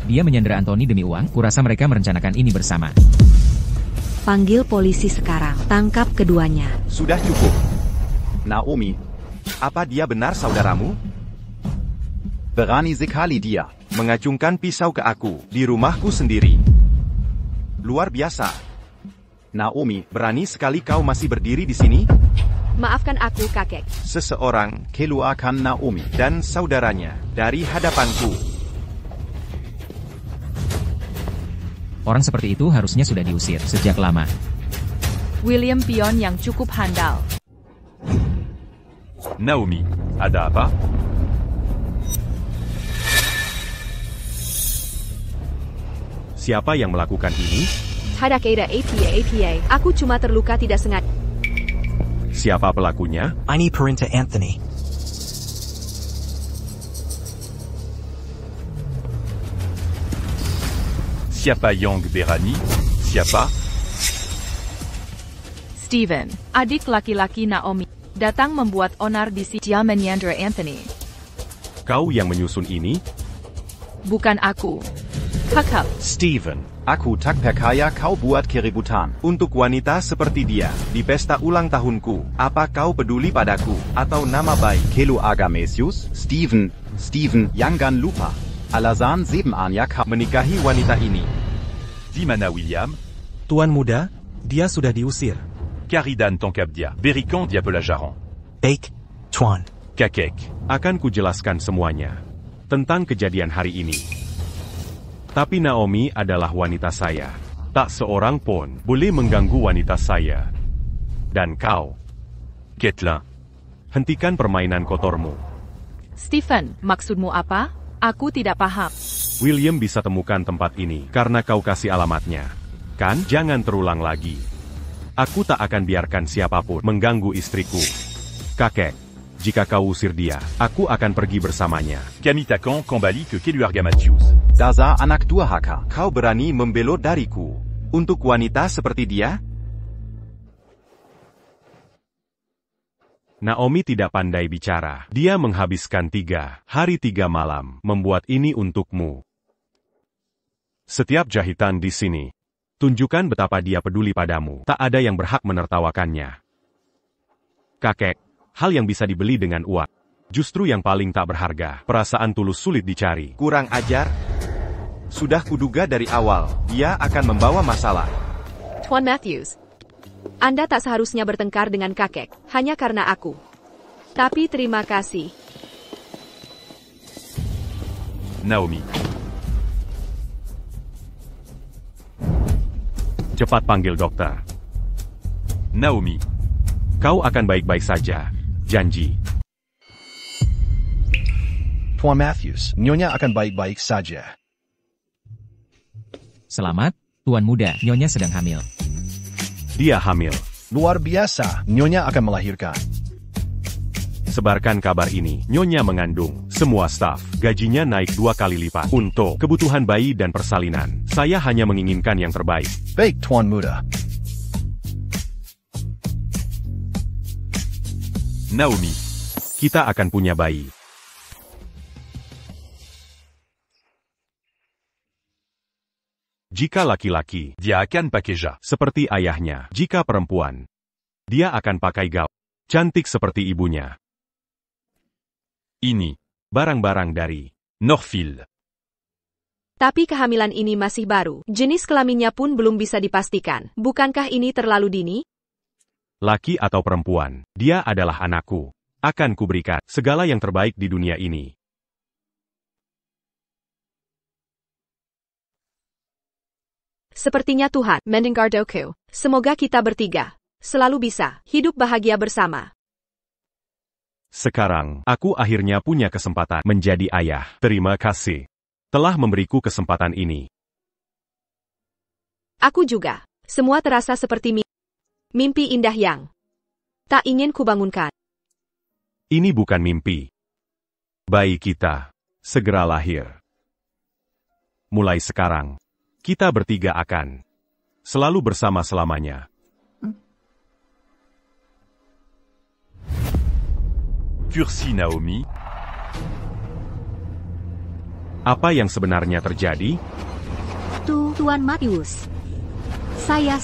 Dia menyandera Anthony demi uang, kurasa mereka merencanakan ini bersama. Panggil polisi sekarang, tangkap keduanya. Sudah cukup. Naomi, apa dia benar saudaramu? Berani sekali dia mengacungkan pisau ke aku di rumahku sendiri. Luar biasa. Naomi, berani sekali kau masih berdiri di sini? Maafkan aku, kakek. Seseorang keluarkan Naomi dan saudaranya dari hadapanku. Orang seperti itu harusnya sudah diusir sejak lama. William pion yang cukup handal. Naomi, ada apa? Siapa yang melakukan ini? Tidak ada apa. Aku cuma terluka tidak sengaja. Siapa pelakunya? Ini Perintah Anthony. Siapa Yang Berani? Siapa? Steven, adik laki-laki Naomi, datang membuat onar di sini. Dia menyandera Anthony. Kau yang menyusun ini? Bukan aku. Kakak. Steven, aku tak percaya kau buat keributan. Untuk wanita seperti dia, di pesta ulang tahunku, apa kau peduli padaku, atau nama baik? Kelo Agamesius, Steven, jangan lupa. Alasan 7 Anya kau menikahi wanita ini. Di mana William? Tuan muda, dia sudah diusir. Caridan Tonkabdia, Berikon Diapelajaran. Baik, Tuan. Kakek, akan kujelaskan semuanya tentang kejadian hari ini. Tapi Naomi adalah wanita saya. Tak seorang pun boleh mengganggu wanita saya. Dan kau, Caitlin, hentikan permainan kotormu. Stephen, maksudmu apa? Aku tidak paham. William bisa temukan tempat ini karena kau kasih alamatnya. Kan? Jangan terulang lagi. Aku tak akan biarkan siapapun mengganggu istriku. Kakek, jika kau usir dia, aku akan pergi bersamanya. Kamitakan kembali ke Keluarga-Matthews. Dasar anak durhaka, kau berani membelot dariku. Untuk wanita seperti dia? Naomi tidak pandai bicara. Dia menghabiskan 3 hari 3 malam membuat ini untukmu. Setiap jahitan di sini tunjukkan betapa dia peduli padamu. Tak ada yang berhak menertawakannya. Kakek, hal yang bisa dibeli dengan uang, justru yang paling tak berharga. Perasaan tulus sulit dicari. Kurang ajar. Sudah kuduga dari awal, dia akan membawa masalah. Tuan Matthews, Anda tak seharusnya bertengkar dengan kakek, hanya karena aku. Tapi terima kasih. Naomi. Cepat panggil dokter. Naomi. Kau akan baik-baik saja. Janji. Tuan Matthews, Nyonya akan baik-baik saja. Selamat, Tuan Muda, Nyonya sedang hamil. Dia hamil. Luar biasa, Nyonya akan melahirkan. Sebarkan kabar ini. Nyonya mengandung. Semua staf, gajinya naik 2 kali lipat. Untuk kebutuhan bayi dan persalinan. Saya hanya menginginkan yang terbaik. Baik, Tuan Muda. Naomi. Kita akan punya bayi. Jika laki-laki, Dia akan pakai jas. seperti ayahnya. Jika perempuan, dia akan pakai gaun. Cantik seperti ibunya. Ini. Barang-barang dari Northfield. Tapi kehamilan ini masih baru. Jenis kelaminnya pun belum bisa dipastikan. Bukankah ini terlalu dini? laki atau perempuan, dia adalah anakku. Akan kuberikan segala yang terbaik di dunia ini. Sepertinya Tuhan mendengarku. Semoga kita bertiga selalu bisa hidup bahagia bersama. Sekarang, aku akhirnya punya kesempatan menjadi ayah. Terima kasih telah memberiku kesempatan ini. Aku juga. Semua terasa seperti mimpi indah yang tak ingin kubangunkan. Ini bukan mimpi. Bayi kita segera lahir. Mulai sekarang, kita bertiga akan selalu bersama selamanya. Kursi Naomi. Apa yang sebenarnya terjadi? Tuan Matthews. Saya.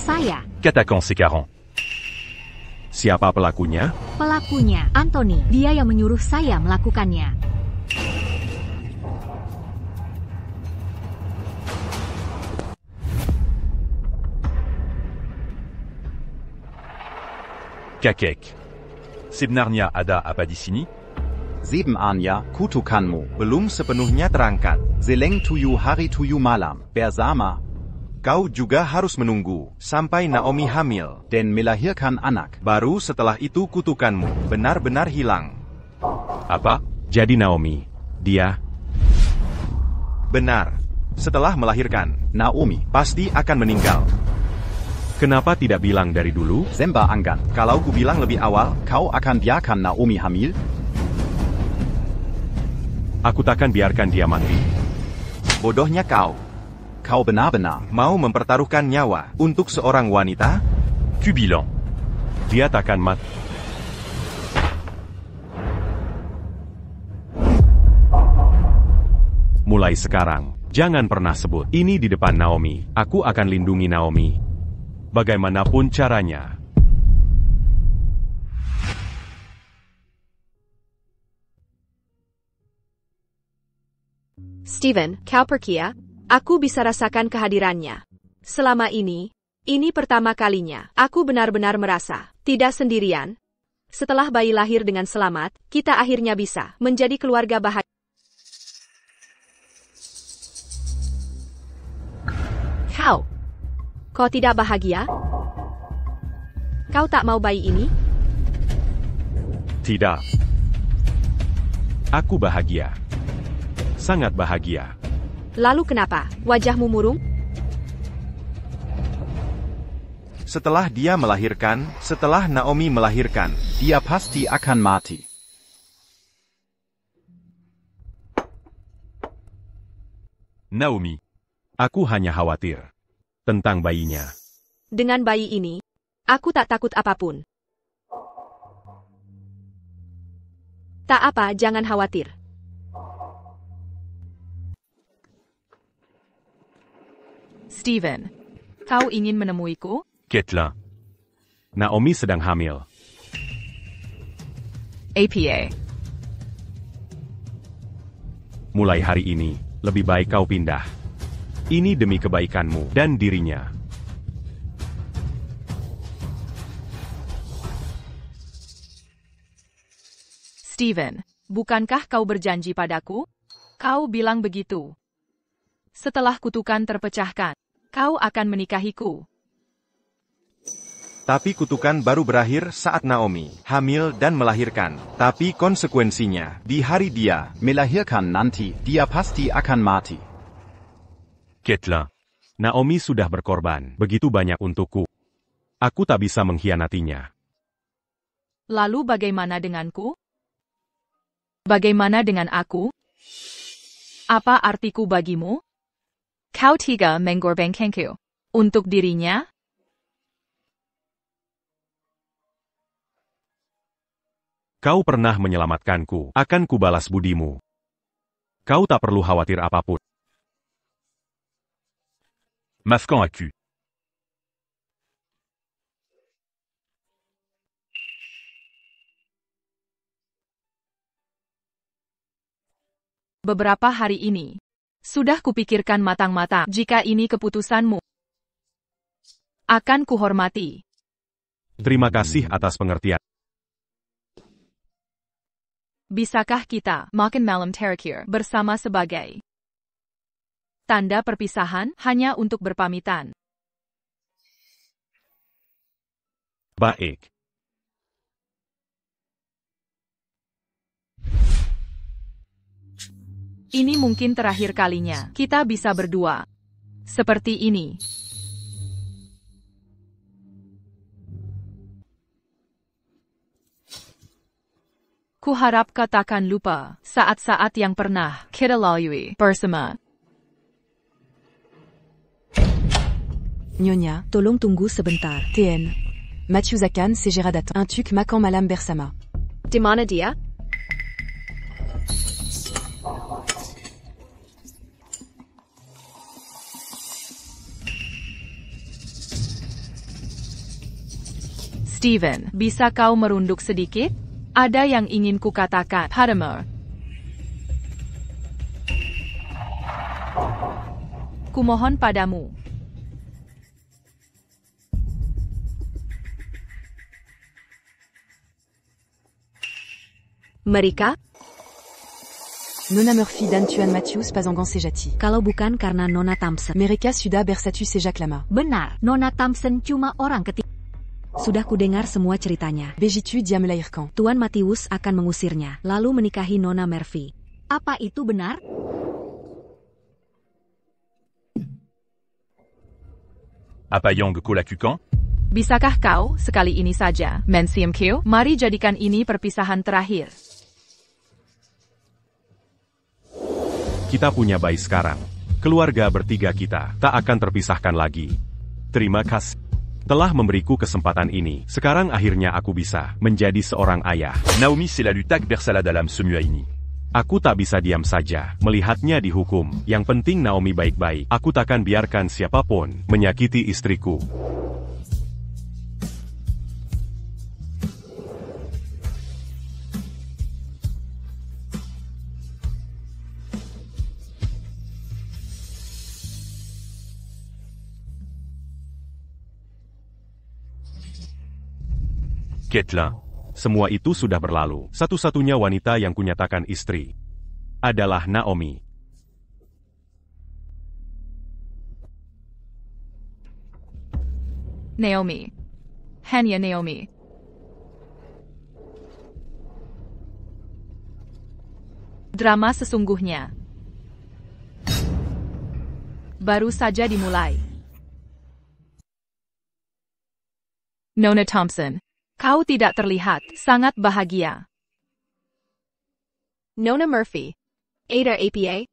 Qu'attaquant ces 40. Siapa pelakunya? Pelakunya, Anthony. Dia yang menyuruh saya melakukannya. Kakek. Sebenarnya ada apa di sini? 7 Anya, kutukanmu belum sepenuhnya terangkat. Zeleng 7 hari 7 malam bersama. Kau juga harus menunggu sampai Naomi hamil dan melahirkan anak. Baru setelah itu kutukanmu benar-benar hilang. Apa? Jadi Naomi, dia... Benar. Setelah melahirkan, Naomi pasti akan meninggal. Kenapa tidak bilang dari dulu? Zemba Anggan, kalau ku bilang lebih awal, kau akan biarkan Naomi hamil? Aku takkan biarkan dia mati. Bodohnya kau. Kau benar-benar mau mempertaruhkan nyawa untuk seorang wanita? Cubilan. Dia takkan mati. Mulai sekarang, jangan pernah sebut ini di depan Naomi. Aku akan lindungi Naomi. Bagaimanapun caranya. Steven, kau pergi ya? Aku bisa rasakan kehadirannya. Selama ini pertama kalinya. Aku benar-benar merasa tidak sendirian. Setelah bayi lahir dengan selamat, kita akhirnya bisa menjadi keluarga bahagia. Kau tidak bahagia? Kau tak mau bayi ini? Tidak. Aku bahagia. Sangat bahagia. Lalu kenapa wajahmu murung? Setelah dia melahirkan, setelah Naomi melahirkan, dia pasti akan mati. Naomi, aku hanya khawatir tentang bayinya. Dengan bayi ini, aku tak takut apapun. Tak apa, jangan khawatir. Steven, kau ingin menemuiku? Caitlin. Naomi sedang hamil. APA. Mulai hari ini, lebih baik kau pindah. Ini demi kebaikanmu dan dirinya. Steven, bukankah kau berjanji padaku? Kau bilang begitu. Setelah kutukan terpecahkan, kau akan menikahiku. Tapi kutukan baru berakhir saat Naomi hamil dan melahirkan. Tapi konsekuensinya, di hari dia melahirkan nanti, dia pasti akan mati. Caitlin. Naomi sudah berkorban begitu banyak untukku. Aku tak bisa mengkhianatinya. Lalu bagaimana denganku? Bagaimana dengan aku? Apa artiku bagimu? Kau tiga mengorbankanku. Untuk dirinya? Kau pernah menyelamatkanku. Akan kubalas budimu. Kau tak perlu khawatir apapun. Masquant à cul. Beberapa hari ini, sudah kupikirkan matang-matang. Jika ini keputusanmu, akan kuhormati. Terima kasih atas pengertian. Bisakah kita makan malam terakhir bersama sebagai tanda perpisahan hanya untuk berpamitan? Baik. Ini mungkin terakhir kalinya kita bisa berdua seperti ini. Kuharap kau takkan lupa saat-saat yang pernah kita lalui bersama. Nyonya, Tolong tunggu sebentar. TN. Mathieu Zakan, c'est Gérard Daton. Un tuc Macan Malam Bersama. Di mana dia? Steven, bisa kau merunduk sedikit? Ada yang ingin kukatakan padamu. Kumohon padamu. Mereka? Nona Murphy Dan Tuan Matthews Pazangan Sejati. Kalau bukan karena Nona Thompson. Mereka Suda Bersatu Sejak Lama. Benar, Nona Thompson cuma orang ketiga. Sudah kudengar semua ceritanya. Begitu dia melahirkan. Tuan Matius akan mengusirnya, lalu menikahi Nona Murphy. Apa itu benar? Apa yang kau lakukan? Bisakah kau, sekali ini saja, Mensium Q? Mari jadikan ini perpisahan terakhir. Kita punya bayi sekarang. Keluarga bertiga kita tak akan terpisahkan lagi. Terima kasih telah memberiku kesempatan ini. Sekarang akhirnya aku bisa menjadi seorang ayah. Naomi, c'est la lutte bersala dalam semua ini. Aku tak bisa diam saja melihatnya dihukum. Yang penting Naomi baik-baik. Aku takkan biarkan siapapun menyakiti istriku. Caitlin. Semua itu sudah berlalu. Satu-satunya wanita yang kunyatakan istri adalah Naomi. Naomi. Hanya Naomi. Drama sesungguhnya baru saja dimulai. Nona Thompson. Kau tidak terlihat sangat bahagia. Nona Murphy. Ada APA?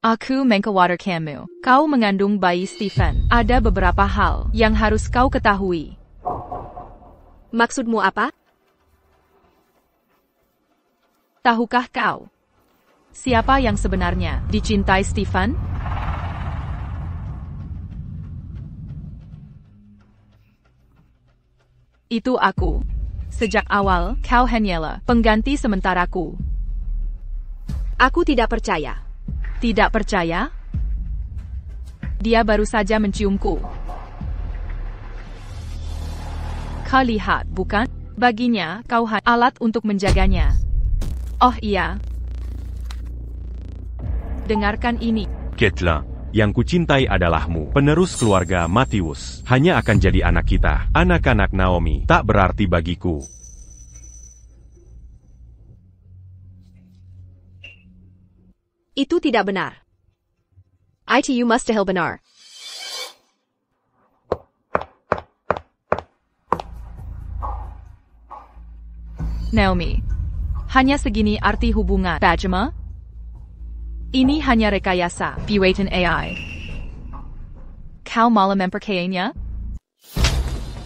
Aku mengkhawatirkanmu. Kau mengandung bayi Stephen. Ada beberapa hal yang harus kau ketahui. Maksudmu apa? Tahukah kau siapa yang sebenarnya dicintai Stephen? Itu aku. Sejak awal, kau hanyalah pengganti sementaraku. Aku tidak percaya. Tidak percaya? Dia baru saja menciumku. Kau lihat, bukan? Baginya, kau hanya alat untuk menjaganya. Oh iya. Dengarkan ini. Caitlin. Yang kucintai adalahmu, penerus keluarga Matius. Hanya akan jadi anak kita. Anak-anak Naomi tak berarti bagiku. Itu tidak benar. ITU mustahil benar. Naomi. Hanya segini arti hubungan, Bajama? Ini hanya rekayasa, buatan AI. Kau malah memperkayainya?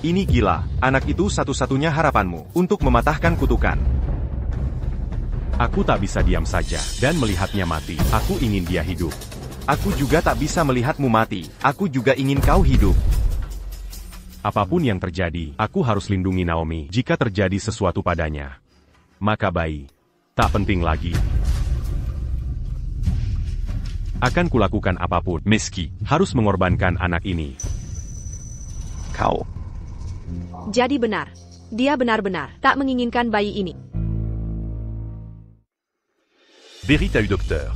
Ini gila, anak itu satu-satunya harapanmu untuk mematahkan kutukan. Aku tak bisa diam saja dan melihatnya mati. Aku ingin dia hidup. Aku juga tak bisa melihatmu mati. Aku juga ingin kau hidup. Apapun yang terjadi, aku harus lindungi Naomi jika terjadi sesuatu padanya. Maka bayi tak penting lagi. Akan kulakukan apapun, meski harus mengorbankan anak ini. Kau. Jadi benar. Dia benar-benar tak menginginkan bayi ini. Véritaire docteur.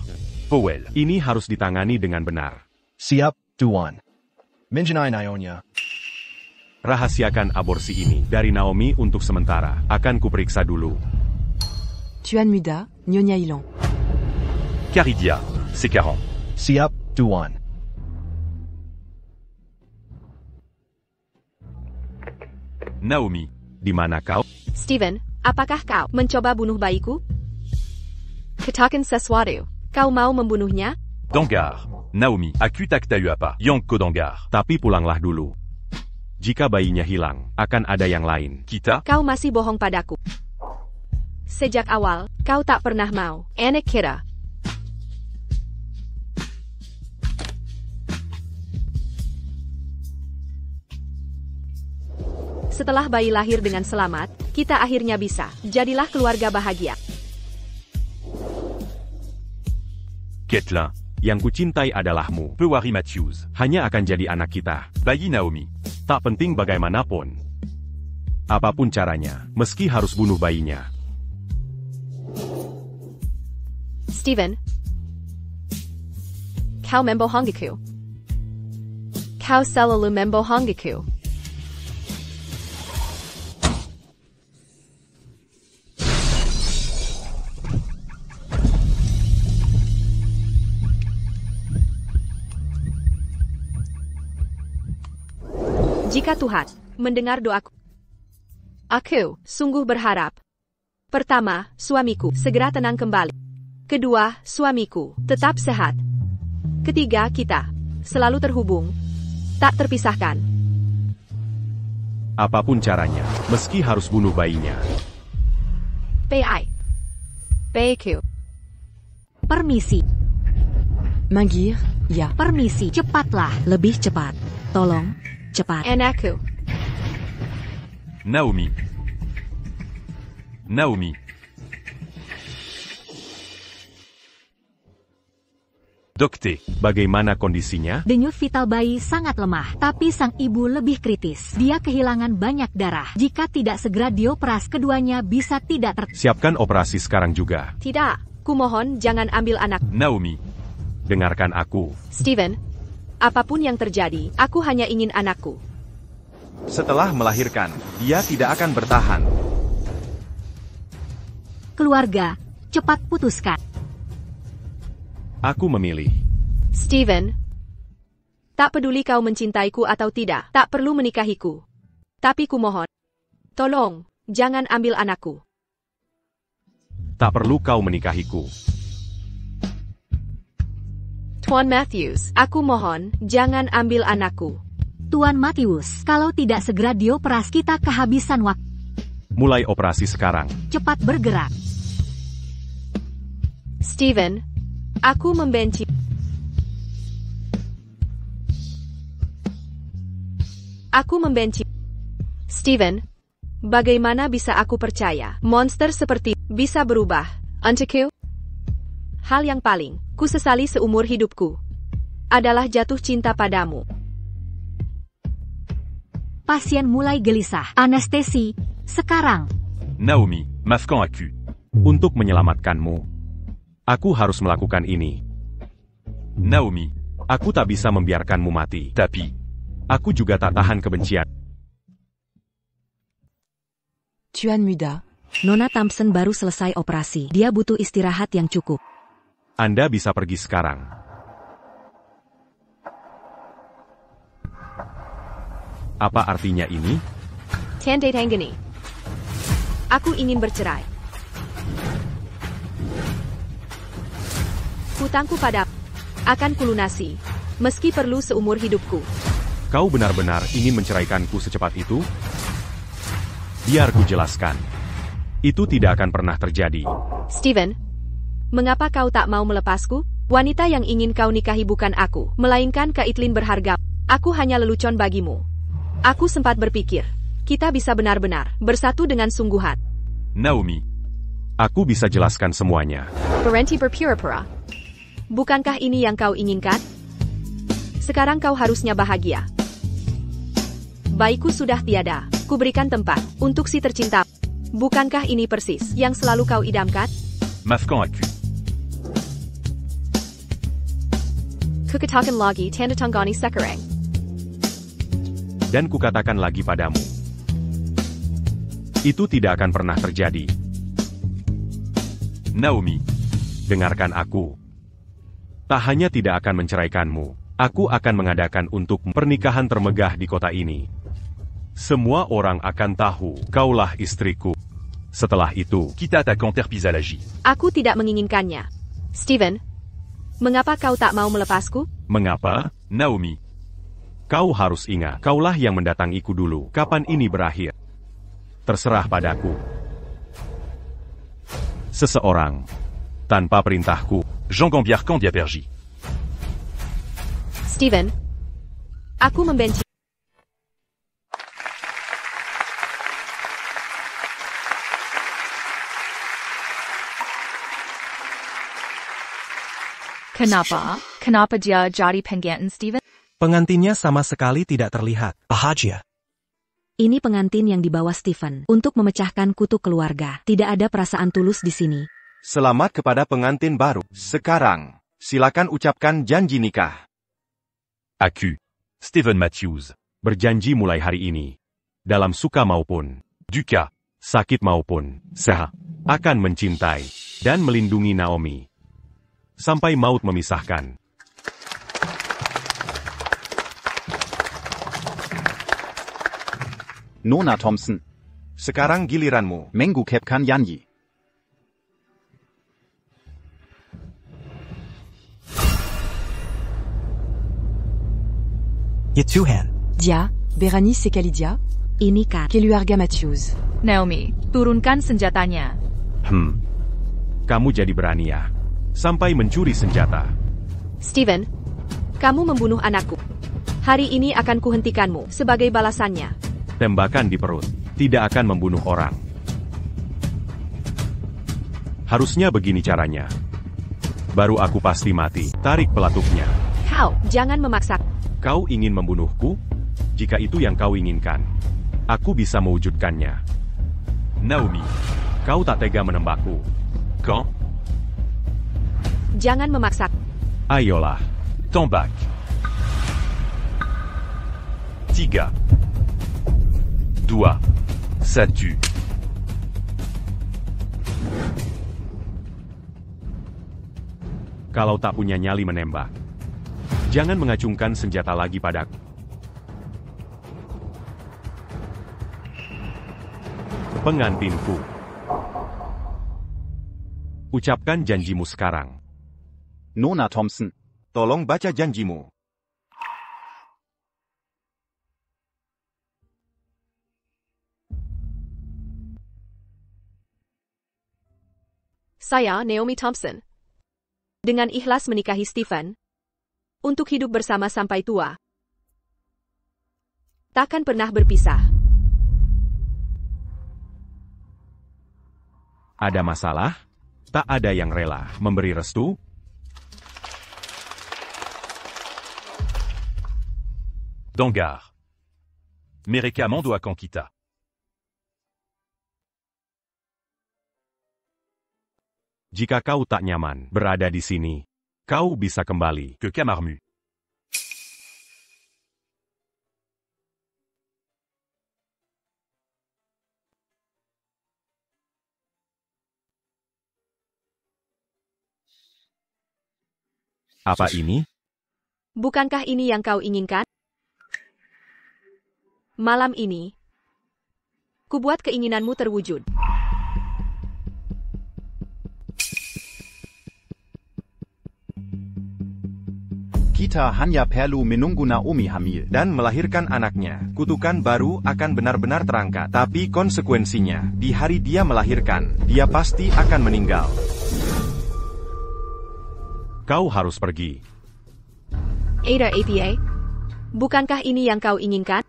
Powell. Ini harus ditangani dengan benar. Siap, Tuan. Mengenai Ionia. Rahasiakan aborsi ini dari Naomi untuk sementara. Akan kuperiksa dulu. Tuan Muda, Nyonya Ilon. Caridia. C'est 40. Siap, Tuan. Naomi. Di mana kau? Stephen, apakah kau mencoba bunuh bayiku? Katakan sesuatu. Kau mau membunuhnya? Dangar. Naomi. Aku tak tahu apa yang kau dangar. Tapi pulanglah dulu. Jika bayinya hilang, akan ada yang lain. Kita? Kau masih bohong padaku. Sejak awal, kau tak pernah mau anak kita. Setelah bayi lahir dengan selamat, kita akhirnya bisa. Jadilah keluarga bahagia. Caitlin. Yang kucintai adalahmu. Pewari Matthews. Hanya akan jadi anak kita. Bayi Naomi. Tak penting bagaimanapun. Apapun caranya, meski harus bunuh bayinya. Stephen. Kau membohongiku. Kau selalu membohongiku. Jika Tuhan mendengar doaku, aku sungguh berharap. Pertama, suamiku segera tenang kembali. Kedua, suamiku tetap sehat. Ketiga, kita selalu terhubung, tak terpisahkan. Apapun caranya, meski harus bunuh bayinya. PQ. Permisi. Manggil, ya. Permisi, cepatlah. Lebih cepat. Tolong, cepat. Anakku. Naomi. Naomi. Docte. Bagaimana kondisinya? Denyut vital bayi sangat lemah, tapi sang ibu lebih kritis. Dia kehilangan banyak darah. Jika tidak segera dioperas, keduanya bisa tidak Siapkan operasi sekarang juga. Tidak, kumohon jangan ambil anak. Naomi. Dengarkan aku. Steven, apapun yang terjadi, aku hanya ingin anakku. Setelah melahirkan, dia tidak akan bertahan. Keluarga, cepat putuskan. Aku memilih. Steven, tak peduli kau mencintaiku atau tidak, tak perlu menikahiku. Tapi kumohon, tolong, jangan ambil anakku. Tak perlu kau menikahiku. Tuan Matthews, aku mohon, jangan ambil anakku. Tuan Matthews, kalau tidak segera dioperas kita kehabisan waktu. Mulai operasi sekarang. Cepat bergerak. Steven, aku membenci. Aku membenci. Steven, bagaimana bisa aku percaya monster seperti bisa berubah untukku? Hal yang paling ku sesali seumur hidupku adalah jatuh cinta padamu. Pasien mulai gelisah. Anestesi, sekarang. Naomi, masquant aku. Untuk menyelamatkanmu, aku harus melakukan ini. Naomi. Aku tak bisa membiarkanmu mati. Tapi. Aku juga tak tahan kebencian. Tuan Muda. Nona Thompson baru selesai operasi. Dia butuh istirahat yang cukup. Anda bisa pergi sekarang. Apa artinya ini? Tanda Tanggani. Aku ingin bercerai. Hutangku pada akan kulunasi, meski perlu seumur hidupku. Kau benar-benar ingin menceraikanku secepat itu? Biar ku jelaskan. Itu tidak akan pernah terjadi. Steven, mengapa kau tak mau melepasku? Wanita yang ingin kau nikahi bukan aku, melainkan Caitlin berharga. Aku hanya lelucon bagimu. Aku sempat berpikir, kita bisa benar-benar bersatu dengan sungguhan. Naomi. Aku bisa jelaskan semuanya. Berhenti berpura-pura. Bukankah ini yang kau inginkan? Sekarang kau harusnya bahagia. Bayiku sudah tiada. Kuberikan tempat untuk si tercinta. Bukankah ini persis yang selalu kau idamkan? Masquant aku. Kukatakan lagi tanda tanggani sekarang. Dan kukatakan lagi padamu. Itu tidak akan pernah terjadi. Naomi. Dengarkan aku. Tak hanya tidak akan menceraikanmu, aku akan mengadakan untuk pernikahan termegah di kota ini. Semua orang akan tahu, kaulah istriku. Setelah itu, Kita attaquant terpisalagie. Aku tidak menginginkannya. Steven, mengapa kau tak mau melepasku? mengapa? Naomi. Kau harus ingat, kaulah yang mendatangiku dulu. Kapan ini berakhir? Terserah padaku. Seseorang, tanpa perintahku, Jean Gambier Candiapergie. Steven, aku membenci. Kenapa? Kenapa dia jadi pengantin Steven? Pengantinnya sama sekali tidak terlihat. Bahagia. Ini pengantin yang dibawa Stephen untuk memecahkan kutuk keluarga. Tidak ada perasaan tulus di sini. Selamat kepada pengantin baru. Sekarang, silakan ucapkan janji nikah. Aku. Steven Matthews. berjanji mulai hari ini, dalam suka maupun duka, sakit maupun sehat, akan mencintai dan melindungi Naomi sampai maut memisahkan. Nona Thompson. Sekarang giliranmu, menggukepkan Yanyi. Yetuhan. Dia, Berenice et Calidia, Ini kan. Keluarga Matthews. Naomi, turunkan senjatanya. Kamu jadi berani ya? Sampai mencuri senjata. Steven, kamu membunuh anakku. Hari ini akan kuhentikanmu sebagai balasannya. Tembakan di perut tidak akan membunuh orang. Harusnya begini caranya. Baru aku pasti mati. Tarik pelatuknya. Kau, jangan memaksa. Kau ingin membunuhku? Jika itu yang kau inginkan, aku bisa mewujudkannya. Naomi. Kau tak tega menembakku. Quand? Jangan memaksa. Ayolah. Tombak. 3. 2. Ça tue. Kalau tak punya nyali menembak, jangan mengacungkan senjata lagi padaku. Pengantinku. Ucapkan janjimu sekarang. Nona Thompson. Tolong baca janjimu. Saya, Naomi Thompson, dengan ikhlas menikahi Stephen, untuk hidup bersama sampai tua. Takkan pernah berpisah. Ada masalah? Tak ada yang rela memberi restu? Dangar. Mereka Mando akan kita. Jika kau tak nyaman berada di sini, kau bisa kembali ke Kamarmu. Apa ini? Bukankah ini yang kau inginkan? Malam ini, kubuat keinginanmu terwujud. Kita hanya perlu menunggu Naomi hamil dan melahirkan anaknya. Kutukan baru akan benar-benar terangkat. Tapi konsekuensinya, di hari dia melahirkan, dia pasti akan meninggal. Kau harus pergi. Ada APA, bukankah ini yang kau inginkan?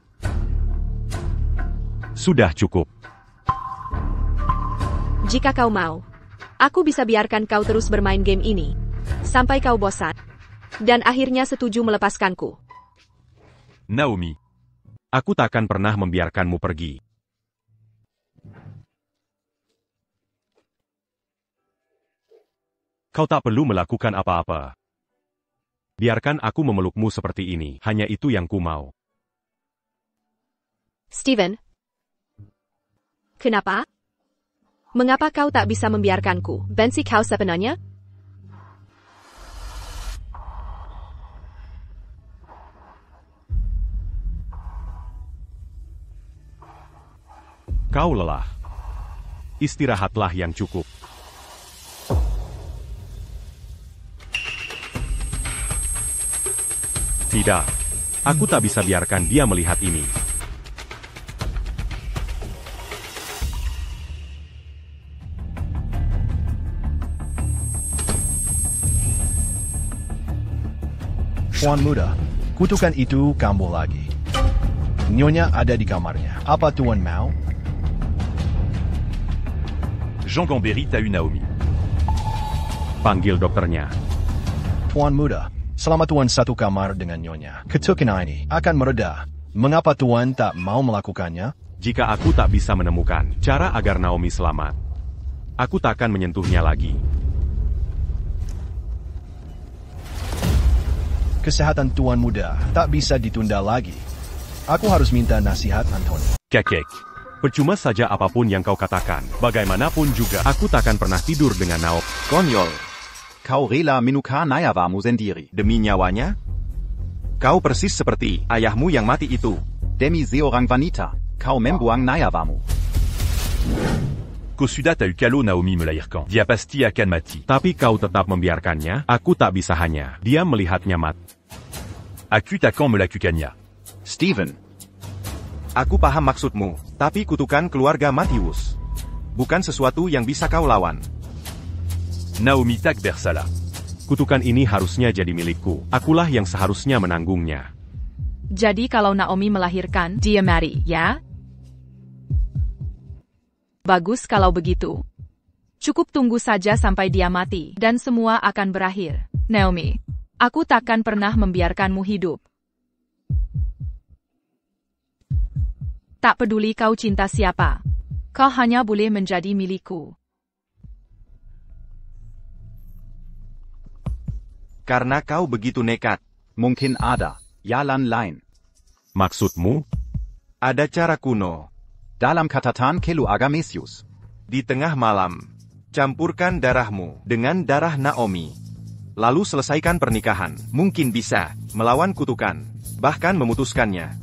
Sudah cukup. Jika kau mau, aku bisa biarkan kau terus bermain game ini, sampai kau bosan, dan akhirnya setuju melepaskanku. Naomi. Aku takkan pernah membiarkanmu pergi. Kau tak perlu melakukan apa-apa. Biarkan aku memelukmu seperti ini, hanya itu yang ku mau. Steven, kenapa? Mengapa kau tak bisa membiarkanku? Benci kau sebenarnya? Kau lelah. Istirahatlah yang cukup. Tidak. Aku tak bisa biarkan dia melihat ini. Tuan muda, kutukan itu kambuh lagi. Nyonya ada di kamarnya. Apa Tuan mau? Jean Gamberi t'a eu Naomi. Panggil dokternya. Tuan muda, selama Tuan satu kamar dengan Nyonya, ketukan ini akan mereda. Mengapa Tuan tak mau melakukannya? Jika aku tak bisa menemukan cara agar Naomi selamat, aku tak akan menyentuhnya lagi. Kesehatan Tuan muda tak bisa ditunda lagi. Aku harus minta nasihat Anthony. Kekek. Percuma saja apapun yang kau katakan. Bagaimanapun juga, aku takkan pernah tidur dengan Naomi. Konyol. Kau rela menukar nyawamu sendiri demi nyawanya? Kau persis seperti ayahmu yang mati itu. Demi seorang wanita. kau membuang nyawamu. Kau sudah tahu kalau Naomi melahirkan. Dia pasti akan mati. Tapi kau tetap membiarkannya, aku tak bisa hanya. Dia melihatnya mati. Aku takkan melakukannya. Steven. Aku paham maksudmu, tapi kutukan keluarga Matthews bukan sesuatu yang bisa kau lawan. Naomi tak bersalah. Kutukan ini harusnya jadi milikku. Akulah yang seharusnya menanggungnya. Jadi kalau Naomi melahirkan, dia mati, ya? Bagus kalau begitu. Cukup tunggu saja sampai dia mati, dan semua akan berakhir. Naomi, aku takkan pernah membiarkanmu hidup. Tak peduli kau cinta siapa. Kau hanya boleh menjadi milikku. Karena kau begitu nekat, mungkin ada jalan lain. Maksudmu? Ada cara kuno. Dalam catatan keluarga Matthews. Di tengah malam, campurkan darahmu dengan darah Naomi. Lalu selesaikan pernikahan. Mungkin bisa melawan kutukan, bahkan memutuskannya.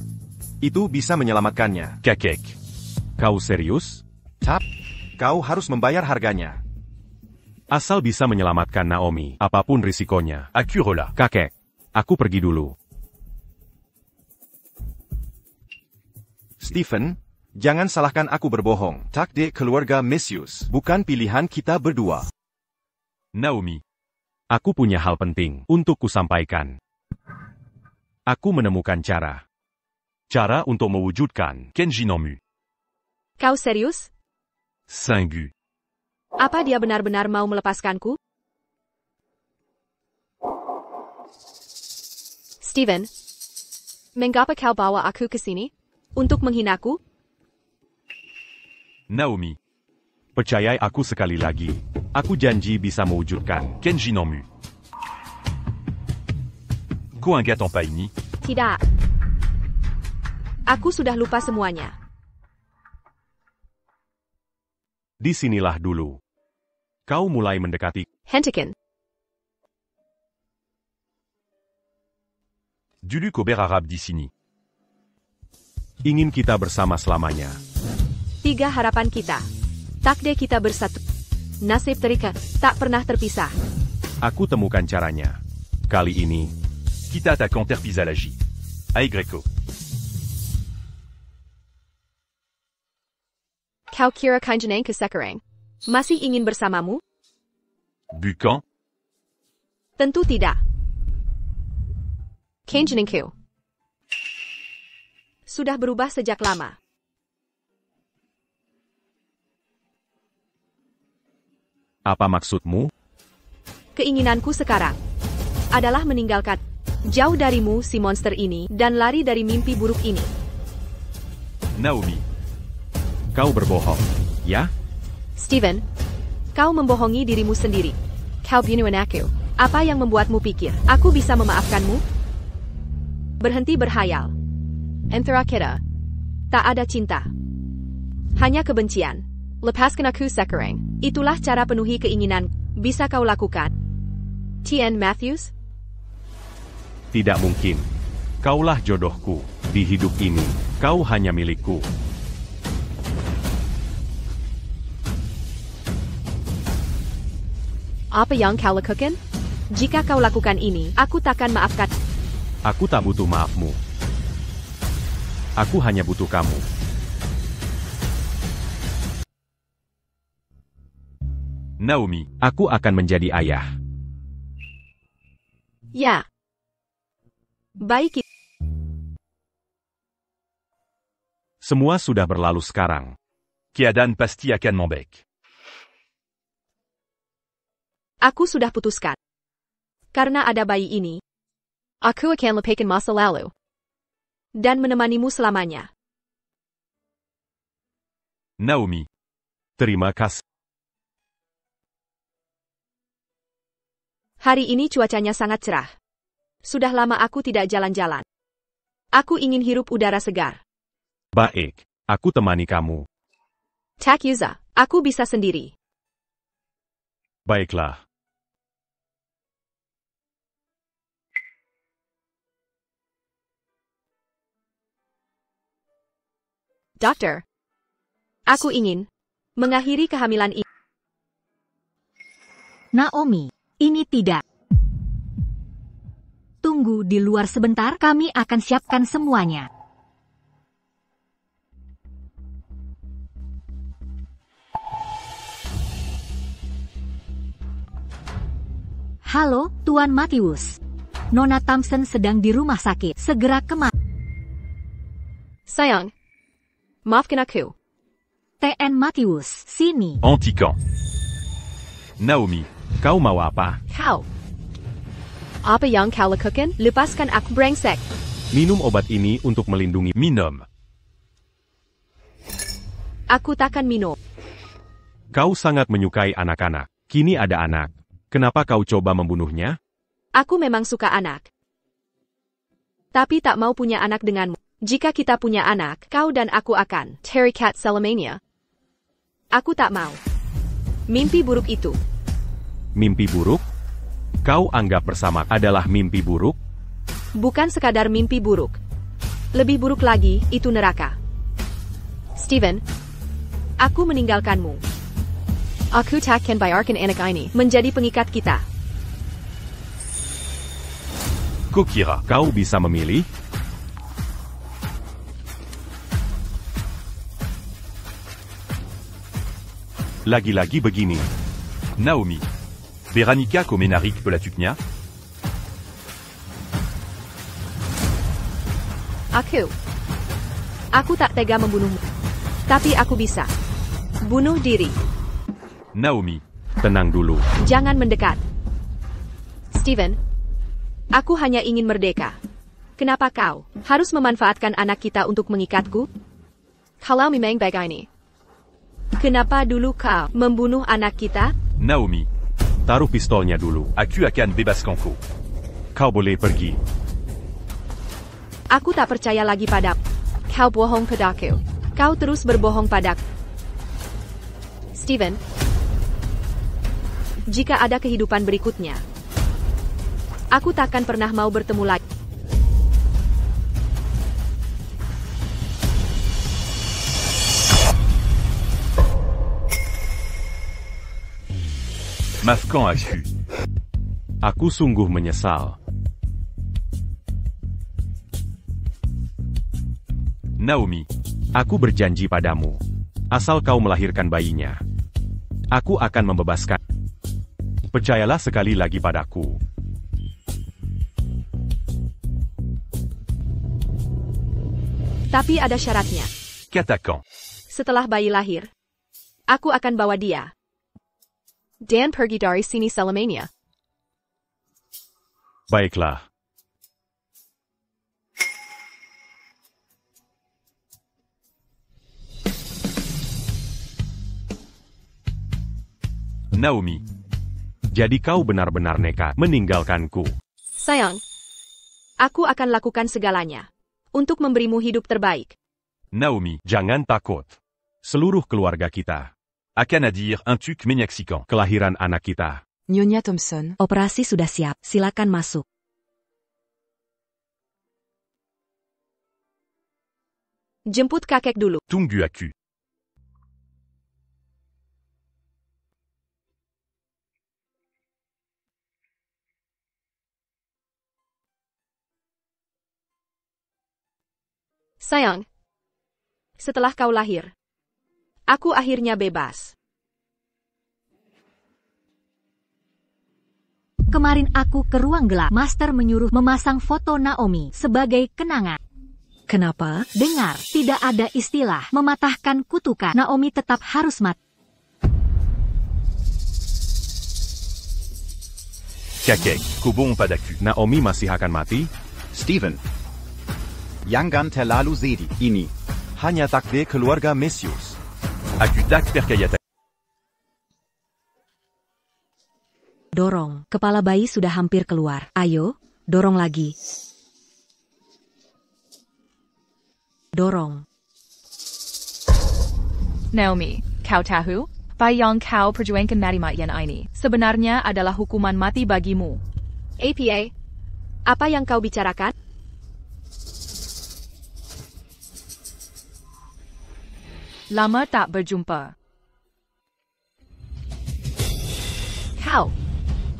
Itu bisa menyelamatkannya. Kakek. Kau serius? Kau harus membayar harganya. Asal bisa menyelamatkan Naomi, apapun risikonya. Aku rela. Kakek, aku pergi dulu. Stephen, jangan salahkan aku berbohong. Takdir keluarga Matthews bukan pilihan kita berdua. Naomi. Aku punya hal penting untuk kusampaikan. Aku menemukan cara. Cara untuk mewujudkan Kenji Nomu. Kau serius? Sanggu. Apa dia benar-benar mau melepaskanku? Steven, mengapa kau bawa aku ke sini? Untuk menghinaku? Naomi. percayai aku sekali lagi. Aku janji bisa mewujudkan Kenji Nomu. Kau ingat apa ini? Tidak. Aku sudah lupa semuanya. Disinilah dulu. Kau mulai mendekati. Hentikan. Dulu kau berharap di sini. Ingin kita bersama selamanya. 3 harapan kita. Takdir kita bersatu. Nasib terikat, tak pernah terpisah. Aku temukan caranya. Kali ini, Kita attaquant terpisa lagi. Ai Greco. Kau kira kanjeneng ke sekarang masih ingin bersamamu? Bukan. Tentu tidak. Kanjenengku sudah berubah sejak lama. apa maksudmu? Keinginanku sekarang adalah meninggalkan jauh darimu si monster ini dan lari dari mimpi buruk ini. Naomi. Kau berbohong, ya? Steven, kau membohongi dirimu sendiri. Kau bunuhin aku. Apa yang membuatmu pikir aku bisa memaafkanmu? Berhenti berhayal. Antara kita tak ada cinta, hanya kebencian. Lepaskan aku sekarang. Itulah cara penuhi keinginan. Bisa kau lakukan? T.N. Matthews? Tidak mungkin. Kaulah jodohku. Di hidup ini, kau hanya milikku. Apa yang kau lakukan? Jika kau lakukan ini, aku takkan maafkan. Aku tak butuh maafmu. Aku hanya butuh kamu. Naomi. Aku akan menjadi ayah. Ya. Baik. Semua sudah berlalu sekarang. Keadaan pasti akan membaik. Aku sudah putuskan. Karena ada bayi ini, aku akan lupakan masa lalu dan menemanimu selamanya. Naomi. Terima kasih. Hari ini cuacanya sangat cerah. Sudah lama aku tidak jalan-jalan. Aku ingin hirup udara segar. Baik, aku temani kamu. Takyuza, aku bisa sendiri. Baiklah. Dokter, aku ingin mengakhiri kehamilan ini. Naomi, ini tidak. Tunggu di luar sebentar, kami akan siapkan semuanya. Halo, Tuan Matthews. Nona Thompson sedang di rumah sakit. Segera kemari. Sayang, maafkan aku. TN Matthews, sini. Anti-camp. Naomi. Kau mau apa? Kau. Apa yang kau lakukan? Lepaskan aku, brengsek. Minum obat ini untuk melindungi. Minum. Aku takkan minum. Kau sangat menyukai anak-anak. Kini ada anak. Kenapa kau coba membunuhnya? Aku memang suka anak. Tapi tak mau punya anak denganmu. Jika kita punya anak, kau dan aku akan Terry Cat Selamania. Aku tak mau. Mimpi buruk itu. Mimpi buruk? Kau anggap bersama adalah mimpi buruk? Bukan sekadar mimpi buruk. Lebih buruk lagi, itu neraka. Steven, aku meninggalkanmu. Aku takkan bayarkan anak ini menjadi pengikat kita. Kokira. Kau bisa memilih? Lagi-lagi begini. Naomi. Véronica Comenaric Polatuknia. Aku tak tega membunuhmu. Tapi aku bisa. Bunuh diri. Naomi. Tenang dulu. Jangan mendekat. Steven, aku hanya ingin merdeka. Kenapa kau harus memanfaatkan anak kita untuk mengikatku? Kalau memang baik ini. Kenapa dulu kau membunuh anak kita? Naomi. Taruh pistolnya dulu. Aku akan bebaskanku. Kau boleh pergi. Aku tak percaya lagi padamu. Kau bohong padaku. Kau terus berbohong padaku. Steven, jika ada kehidupan berikutnya, aku takkan pernah mau bertemu lagi. Maafkan aku. Aku sungguh menyesal. Naomi. Aku berjanji padamu. Asal kau melahirkan bayinya, aku akan membebaskan. Percayalah sekali lagi padaku. Tapi ada syaratnya. Katakan. Setelah bayi lahir, aku akan bawa dia dan pergi dari sini selamanya. Baiklah. Naomi. Jadi kau benar-benar nekat meninggalkanku. Sayang, aku akan lakukan segalanya untuk memberimu hidup terbaik. Naomi. Jangan takut. Seluruh keluarga kita. Akan dire un truc menyakitkan. Kelahiran anak kita. Nyonya Thompson. Operasi sudah siap, silakan masuk. Jemput kakek dulu. Tunggu aku. Sayang, setelah kau lahir, aku akhirnya bebas. Kemarin aku ke ruang gelap. Master menyuruh memasang foto Naomi sebagai kenangan. Kenapa? Dengar, tidak ada istilah mematahkan kutukan. Naomi tetap harus mati. Kakek, kubung padaku. Naomi masih akan mati? Steven, jangan terlalu sedih. Ini hanya takdir keluarga Mesius. Aku tak percaya. Dorong, kepala bayi sudah hampir keluar. Ayo, dorong lagi. Dorong. Naomi, kau tahu? Apa yang kau perjuangkan dari kematian ini sebenarnya adalah hukuman mati bagimu. APA, apa yang kau bicarakan? Lama tak berjumpa. Kau,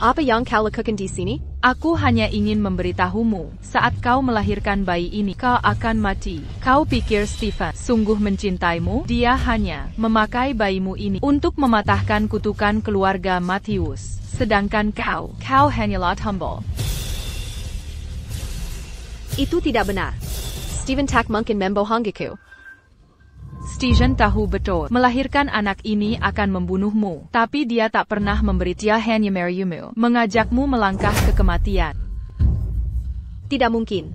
apa yang kau lakukan di sini? Aku hanya ingin memberitahumu, saat kau melahirkan bayi ini, kau akan mati. Kau pikir Stephen sungguh mencintaimu? Dia hanya memakai bayimu ini untuk mematahkan kutukan keluarga Matthews. Sedangkan kau hanyalah tombol. Itu tidak benar. Stephen tak mungkin membohongiku. Stephen tahu betul, melahirkan anak ini akan membunuhmu. Tapi dia tak pernah memberi, dia hanya merayumu, mengajakmu melangkah ke kematian. Tidak mungkin.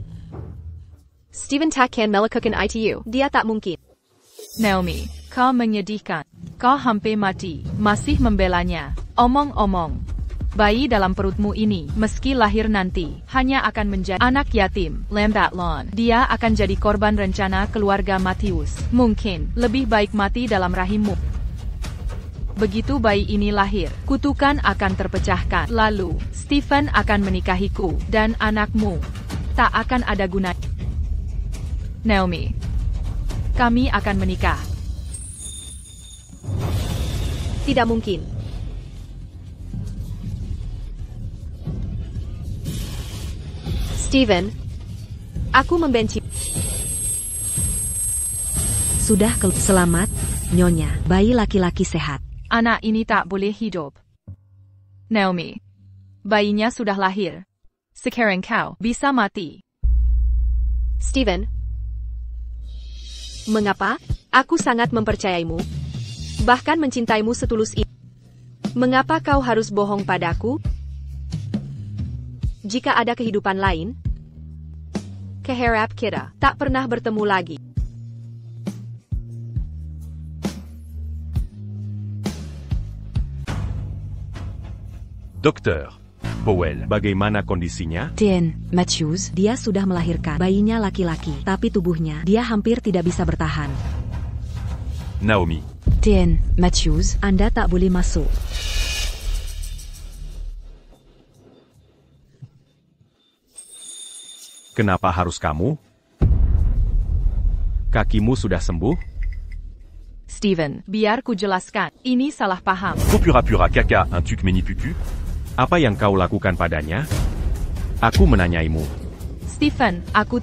Stephen tak akan melakukan itu. Dia tak mungkin. Naomi, kau menyedihkan. Kau hampir mati, masih membelanya. Omong-omong, bayi dalam perutmu ini, meski lahir nanti, hanya akan menjadi anak yatim, lambat laun. Dia akan jadi korban rencana keluarga Matthews. Mungkin, lebih baik mati dalam rahimmu. Begitu bayi ini lahir, kutukan akan terpecahkan. Lalu, Stephen akan menikahiku, dan anakmu tak akan ada guna. Naomi, kami akan menikah. Tidak mungkin. Stephen, aku membenci. Sudah selamat, Nyonya. Bayi laki-laki sehat. Anak ini tak boleh hidup. Naomi, bayinya sudah lahir. Sekarang kau bisa mati. Stephen, mengapa? Aku sangat mempercayaimu. Bahkan mencintaimu setulus itu. Mengapa kau harus bohong padaku? Jika ada kehidupan lain, keharap kita tak pernah bertemu lagi. Docteur Powell, Bagaimana kondisinya? Dan Matthews, dia sudah melahirkan bayinya laki-laki, tapi tubuhnya dia hampir tidak bisa bertahan. Naomi, Dan Matthews, Anda tak boleh masuk. Kenapa harus kamu? Kakimu sudah sembuh? Stephen, biar ku jelaskan. Ini salah paham. Popura pura caca un tuc menipucu? Apa yang kau lakukan padanya? Aku menanyaimu. Stephen, aku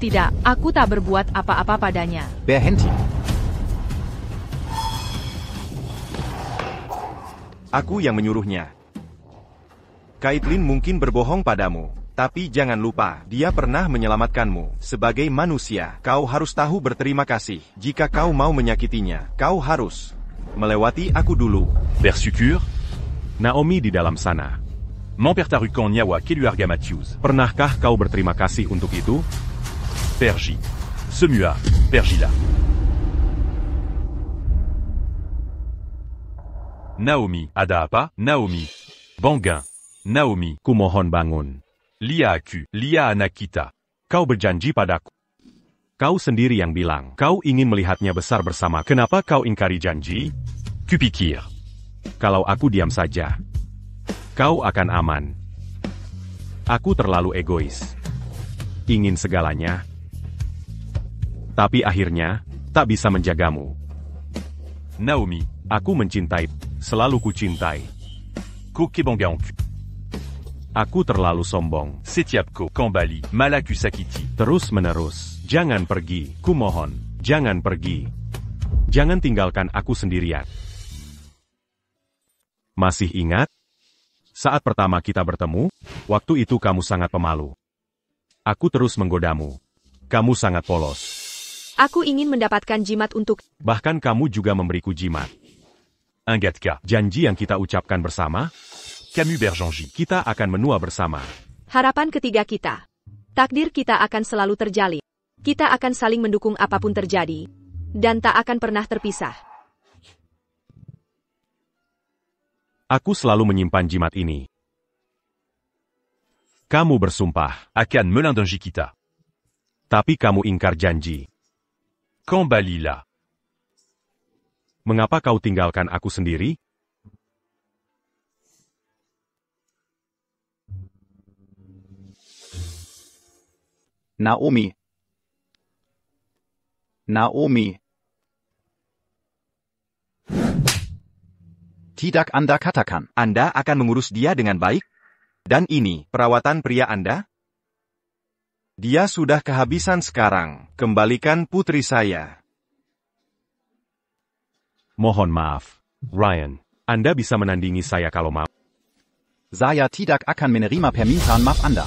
tak berbuat apa-apa padanya. Berhenti. Aku yang menyuruhnya. Caitlin mungkin berbohong padamu. Tapi jangan lupa, dia pernah menyelamatkanmu. Sebagai manusia, kau harus tahu berterima kasih. Jika kau mau menyakitinya, kau harus melewati aku dulu. Bersucure? Naomi di dalam sana. Mon père Tarukan Nyawa Keluarga Matthews. Pernahkah kau berterima kasih untuk itu? Pergi. Semua, pergilah. Naomi, ada apa? Naomi. Bangin. Naomi. Kumohon bangun. Lia aku, lia anak kita. Kau berjanji padaku. Kau sendiri yang bilang, kau ingin melihatnya besar bersama. Kenapa kau ingkari janji? Kupikir. Kalau aku diam saja, kau akan aman. Aku terlalu egois. Ingin segalanya. Tapi akhirnya, tak bisa menjagamu. Naomi, aku mencintai, selalu kucintai. Kokebangangku. Aku terlalu sombong. Setiapko, Kambali, Malaku Sakiti. Terus menerus. Jangan pergi, kumohon. Jangan pergi. Jangan tinggalkan aku sendirian. Masih ingat? Saat pertama kita bertemu, waktu itu kamu sangat pemalu. Aku terus menggodamu. Kamu sangat polos. Aku ingin mendapatkan jimat untuk... Bahkan kamu juga memberiku jimat. Angatka. Janji yang kita ucapkan bersama? Camus Bergenji. Kita akan menua bersama. Harapan ketiga kita. Takdir kita akan selalu terjalin. Kita akan saling mendukung apapun terjadi. Dan tak akan pernah terpisah. Aku selalu menyimpan jimat ini. Kamu bersumpah. Akan melandangi kita. Tapi kamu ingkar janji. Kambalila. Mengapa kau tinggalkan aku sendiri? Naomi. Naomi. tidak Anda katakan? Anda akan mengurus dia dengan baik? Dan ini, perawatan pria Anda? Dia sudah kehabisan sekarang. Kembalikan putri saya. Mohon maaf, Ryan. Anda bisa menandingi saya kalau mau. Saya tidak akan menerima permintaan maaf Anda.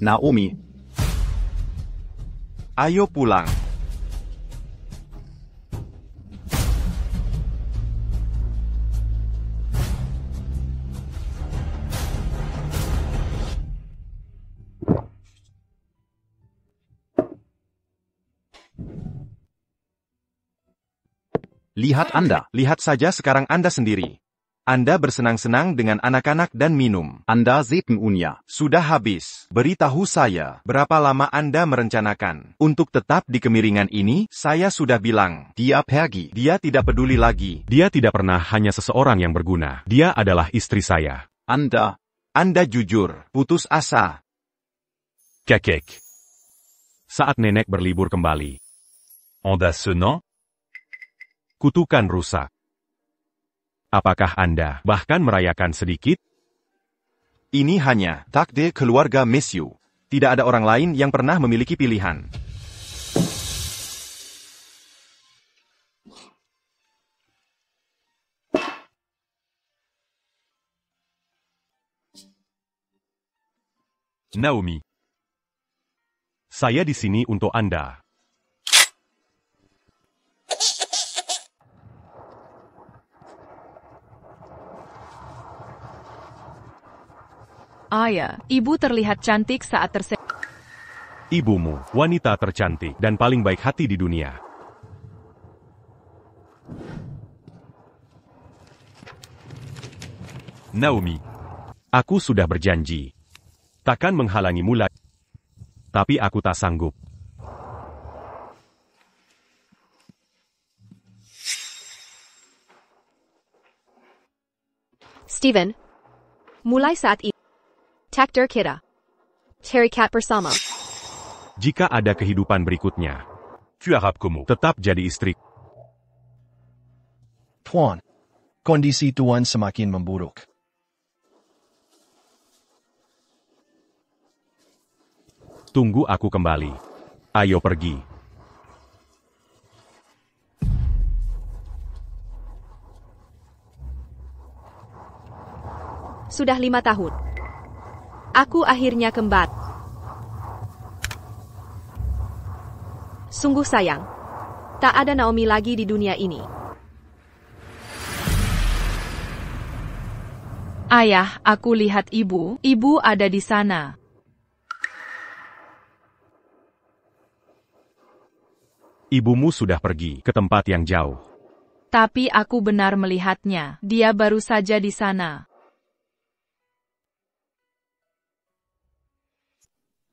Naomi. Ayo pulang. Lihat Anda. Lihat saja sekarang Anda sendiri. Anda bersenang-senang dengan anak-anak dan minum. Anda Zepenunya. Sudah habis. Beritahu saya, berapa lama Anda merencanakan untuk tetap di kemiringan ini? Saya sudah bilang, dia pergi. Dia tidak peduli lagi. Dia tidak pernah hanya seseorang yang berguna. Dia adalah istri saya. Anda jujur, putus asa. Kakek. Saat nenek berlibur kembali. Anda senang? Kutukan rusak. Apakah Anda bahkan merayakan sedikit? Ini hanya takdir keluarga Matthew. Tidak ada orang lain yang pernah memiliki pilihan. Naomi. Saya di sini untuk Anda. Ayah, ibu terlihat cantik saat Ibumu, wanita tercantik dan paling baik hati di dunia. Naomi. Aku sudah berjanji. Takkan menghalangimu lagi. Tapi aku tak sanggup. Steven, mulai saat ini, takdir kita. Terikat bersama. Jika ada kehidupan berikutnya, Tu Arab como. tetap jadi istri. Tuan, kondisi Tuan semakin memburuk. Tunggu aku kembali. Ayo pergi. Sudah 5 tahun. Aku akhirnya kembali. Sungguh sayang. Tak ada Naomi lagi di dunia ini. Ayah, aku lihat ibu. Ibu ada di sana. Ibumu sudah pergi ke tempat yang jauh. Tapi aku benar melihatnya. Dia baru saja di sana.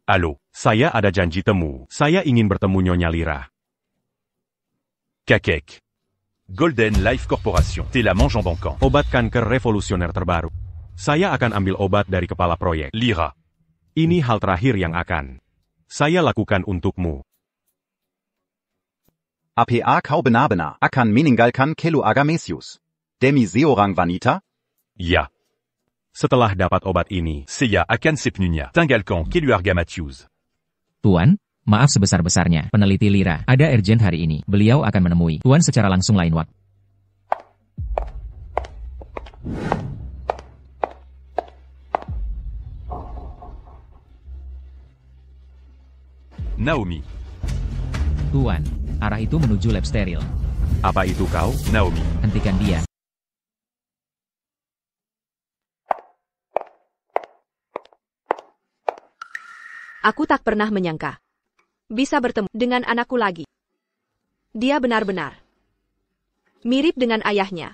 Allô. Saya ada janji temu. Saya ingin bertemu Nyonya Lira. Kakek. Golden Life Corporation. T'es la mange en banquant. Obat kanker revolusioner terbaru. Saya akan ambil obat dari kepala proyek. Lira. Ini hal terakhir yang akan saya lakukan untukmu. APA kau benar-benar akan meninggalkan keluarga Matthews. Demi seorang wanita? Ya. Setelah dapat obat ini, Saya akan sepenuhnya tinggalkan keluarga Matthews. Tuan, maaf sebesar-besarnya. Peneliti Lira, ada urgent hari ini. Beliau akan menemui Tuan secara langsung lain waktu. Naomi. Tuan, arah itu menuju lab steril. apa itu kau? Naomi. Hentikan dia. Aku tak pernah menyangka bisa bertemu dengan anakku lagi. Dia benar-benar mirip dengan ayahnya.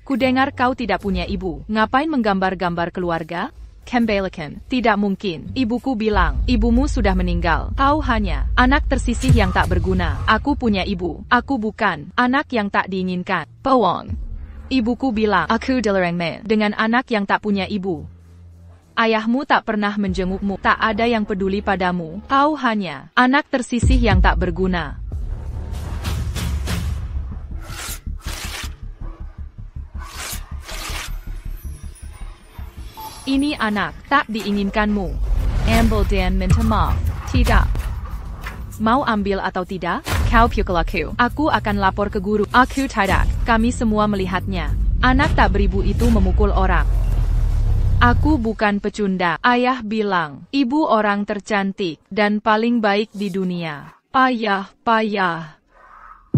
Kudengar kau tidak punya ibu. Ngapain menggambar-gambar keluarga? Kembalikan. Tidak mungkin. Ibuku bilang, ibumu sudah meninggal. Kau hanya anak tersisih yang tak berguna. Aku punya ibu. Aku bukan anak yang tak diinginkan. Pewong. Ibuku bilang, aku dilarang dengan anak yang tak punya ibu. Ayahmu tak pernah menjengukmu, tak ada yang peduli padamu. Kau hanya anak tersisih yang tak berguna. Ini anak tak diinginkanmu. Ambil dan minta maaf. Tidak. Mau ambil atau tidak? Kau pukul aku. Aku akan lapor ke guru. Aku tidak. Kami semua melihatnya. Anak tak beribu itu memukul orang. Aku bukan pecunda. Ayah bilang, ibu orang tercantik dan paling baik di dunia. Payah.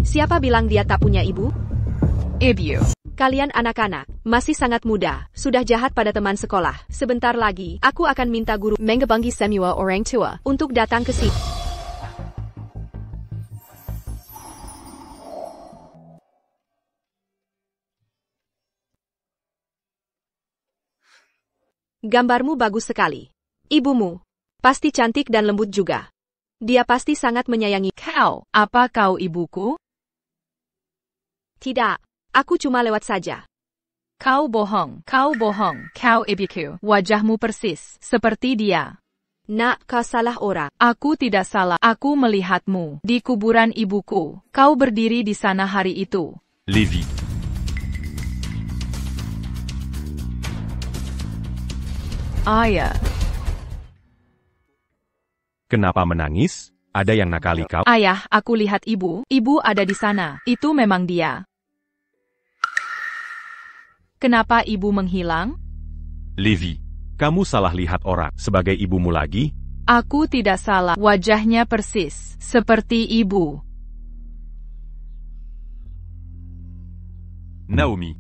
Siapa bilang dia tak punya ibu? Ibu. Kalian anak-anak, masih sangat muda, sudah jahat pada teman sekolah. Sebentar lagi, aku akan minta guru mengebanggi semua orang tua untuk datang ke sini. Gambarmu bagus sekali. Ibumu pasti cantik dan lembut juga. Dia pasti sangat menyayangi kau. Apa kau ibuku? Tidak. Aku cuma lewat saja. Kau bohong. Kau ibuku. Wajahmu persis seperti dia. Nak, kau salah orang. Aku tidak salah. Aku melihatmu di kuburan ibuku. Kau berdiri di sana hari itu. Lévi. Ayah. Kenapa menangis? Ada yang nakali kau? Ayah, aku lihat ibu. Ibu ada di sana. Itu memang dia. Kenapa ibu menghilang? Lévi, kamu salah lihat orang sebagai ibumu lagi? Aku tidak salah. Wajahnya persis seperti ibu. Naomi.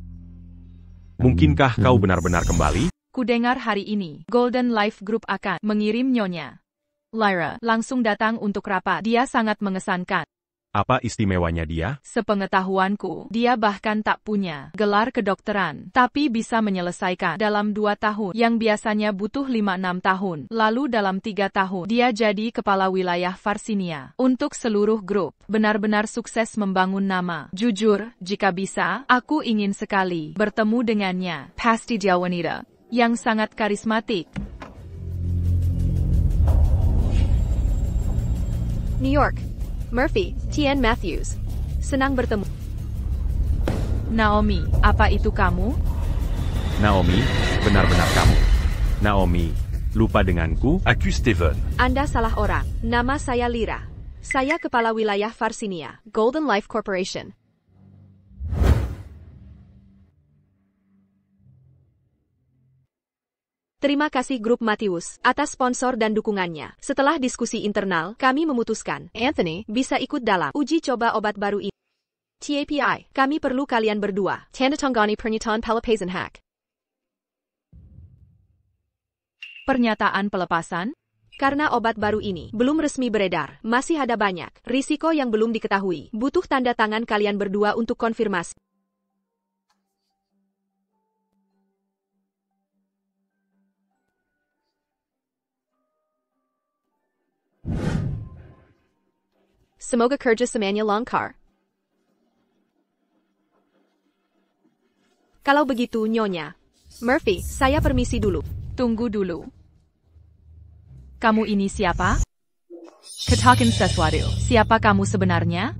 Mungkinkah kau benar-benar kembali? Kudengar hari ini, Golden Life Group akan mengirim Nyonya Lyra langsung datang untuk rapat. Dia sangat mengesankan. Apa istimewanya dia? Sepengetahuanku, dia bahkan tak punya gelar kedokteran, tapi bisa menyelesaikan dalam 2 tahun, yang biasanya butuh 5-6 tahun. Lalu dalam 3 tahun, dia jadi kepala wilayah Varsinia. Untuk seluruh grup, benar-benar sukses membangun nama. Jujur, jika bisa, aku ingin sekali bertemu dengannya. Pasti dia wanita yang sangat karismatik. New York. Murphy, T.N. Matthews. Senang bertemu. Naomi, apa itu kamu? Naomi, benar-benar kamu. Naomi, lupa denganku? Aku Steven. Anda salah orang. Nama saya Lyra. Saya kepala wilayah Varsinia, Golden Life Corporation. Terima kasih Grup Matthews atas sponsor dan dukungannya. Setelah diskusi internal, kami memutuskan Anthony bisa ikut dalam uji coba obat baru ini. TAPI, kami perlu kalian berdua. Tanda tanggani pernyataan pelepasan hak. Pernyataan pelepasan? Karena obat baru ini belum resmi beredar, masih ada banyak risiko yang belum diketahui. Butuh tanda tangan kalian berdua untuk konfirmasi. Semoga kerja semuanya lancar. Kalau begitu, Nyonya Murphy, saya permisi dulu. Tunggu dulu. Kamu ini siapa? Katakan sesuatu. Siapa kamu sebenarnya?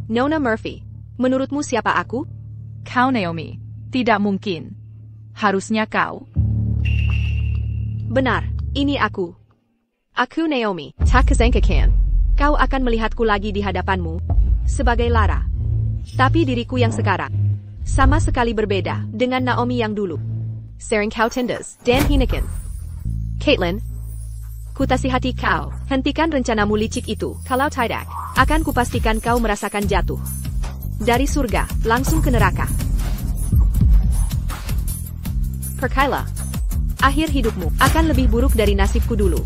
Nona Murphy, menurutmu siapa aku? Kau Naomi. Tidak mungkin. Harusnya kau. Benar, ini aku. Aku Naomi, tak kesangkakan. Kau akan melihatku lagi di hadapanmu, sebagai Lara. Tapi diriku yang sekarang, sama sekali berbeda dengan Naomi yang dulu. Sering kau tindas, Dan Heineken. Caitlin, kutasihati kau, hentikan rencanamu licik itu. Kalau tidak, akan kupastikan kau merasakan jatuh dari surga, langsung ke neraka. Perkayla, akhir hidupmu akan lebih buruk dari nasibku dulu.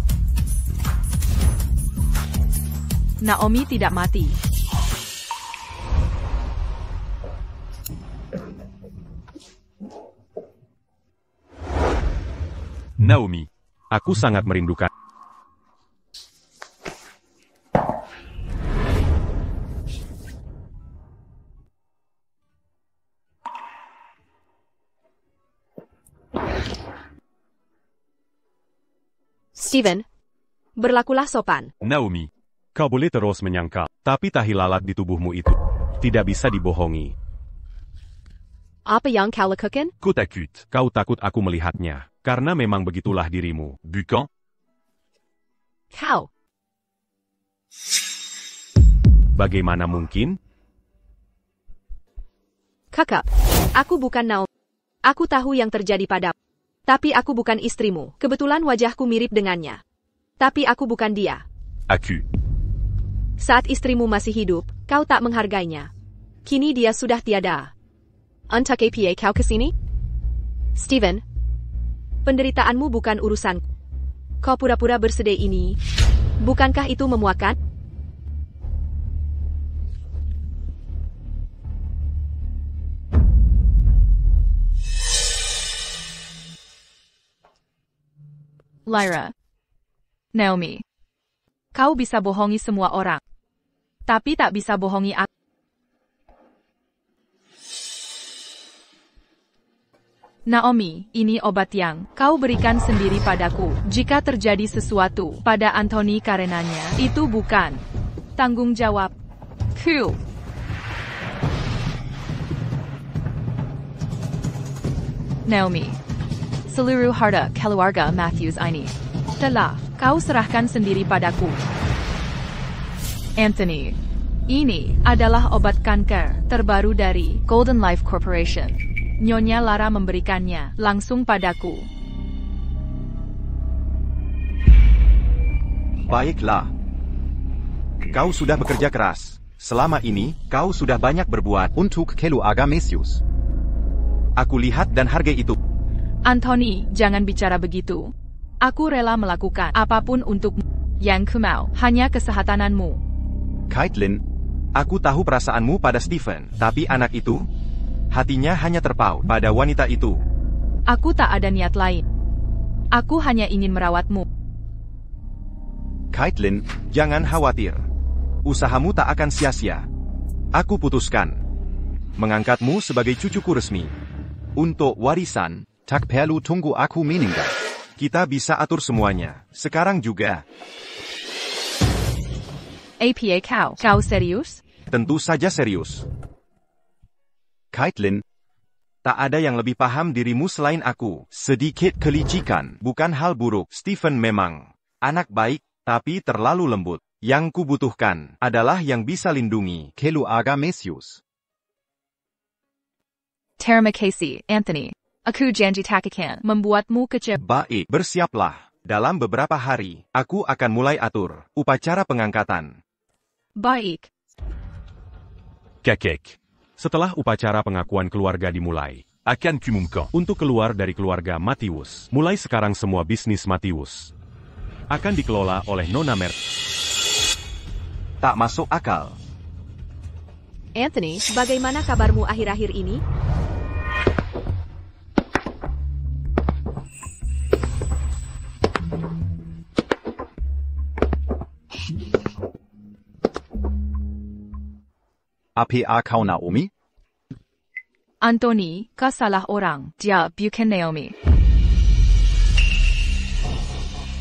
Naomi tidak mati. Naomi. Aku sangat merindukan. Steven, berlakulah sopan. Naomi. Kau boleh terus menyangkal, tapi tahi lalat di tubuhmu itu tidak bisa dibohongi. Apa yang kau lakukan? Ku takut. Kau takut aku melihatnya, karena memang begitulah dirimu. Bukan? Kau. Bagaimana mungkin? Kakak, aku bukan Naomi. Aku tahu yang terjadi padamu. Tapi aku bukan istrimu. Kebetulan wajahku mirip dengannya. Tapi aku bukan dia. Aku. Saat istrimu masih hidup, kau tak menghargainya. Kini dia sudah tiada. Untuk apa kau kesini? Steven, penderitaanmu bukan urusanku. Kau pura-pura bersedih ini. Bukankah itu memuakkan? Lyra. Naomi. Kau bisa bohongi semua orang. Tapi tak bisa bohongi aku. Naomi, ini obat yang kau berikan sendiri padaku. Jika terjadi sesuatu pada Anthony karenanya, itu bukan tanggung jawab ku. Naomi. Seluruh harta keluarga Matthews ini telah kau serahkan sendiri padaku. Anthony. Ini adalah obat kanker terbaru dari Golden Life Corporation. Nyonya Lara memberikannya langsung padaku. Baiklah. Kau sudah bekerja keras. Selama ini, kau sudah banyak berbuat untuk keluarga Matthews. Aku lihat dan hargai itu. Anthony, jangan bicara begitu. Aku rela melakukan apapun untukmu. Yang ku mau hanya kesehatananmu. Caitlin, aku tahu perasaanmu pada Stephen, tapi anak itu, hatinya hanya terpaut pada wanita itu. Aku tak ada niat lain. Aku hanya ingin merawatmu. Caitlin, jangan khawatir. Usahamu tak akan sia-sia. Aku putuskan mengangkatmu sebagai cucuku resmi. Untuk warisan, tak perlu tunggu aku meninggal. Kita bisa atur semuanya. Sekarang juga. Apa kau serius? Tentu saja serius. Caitlin, tak ada yang lebih paham dirimu selain aku. Sedikit kelicikan, bukan hal buruk. Stephen memang anak baik, tapi terlalu lembut. Yang kubutuhkan adalah yang bisa lindungi keluarga Matthews. Terima kasih, Anthony. Aku janji tak akan membuatmu kecewa. Baik, bersiaplah. Dalam beberapa hari, aku akan mulai atur upacara pengangkatan. Baik. Kakek. Setelah upacara pengakuan keluarga dimulai, Akan kumumkan. untuk keluar dari keluarga Matthews, mulai sekarang semua bisnis Matthews akan dikelola oleh Nona Mert. Tak masuk akal. Anthony, bagaimana kabarmu akhir-akhir ini? Apa kau Naomi? Anthony, kau salah orang. Dia bukan Naomi.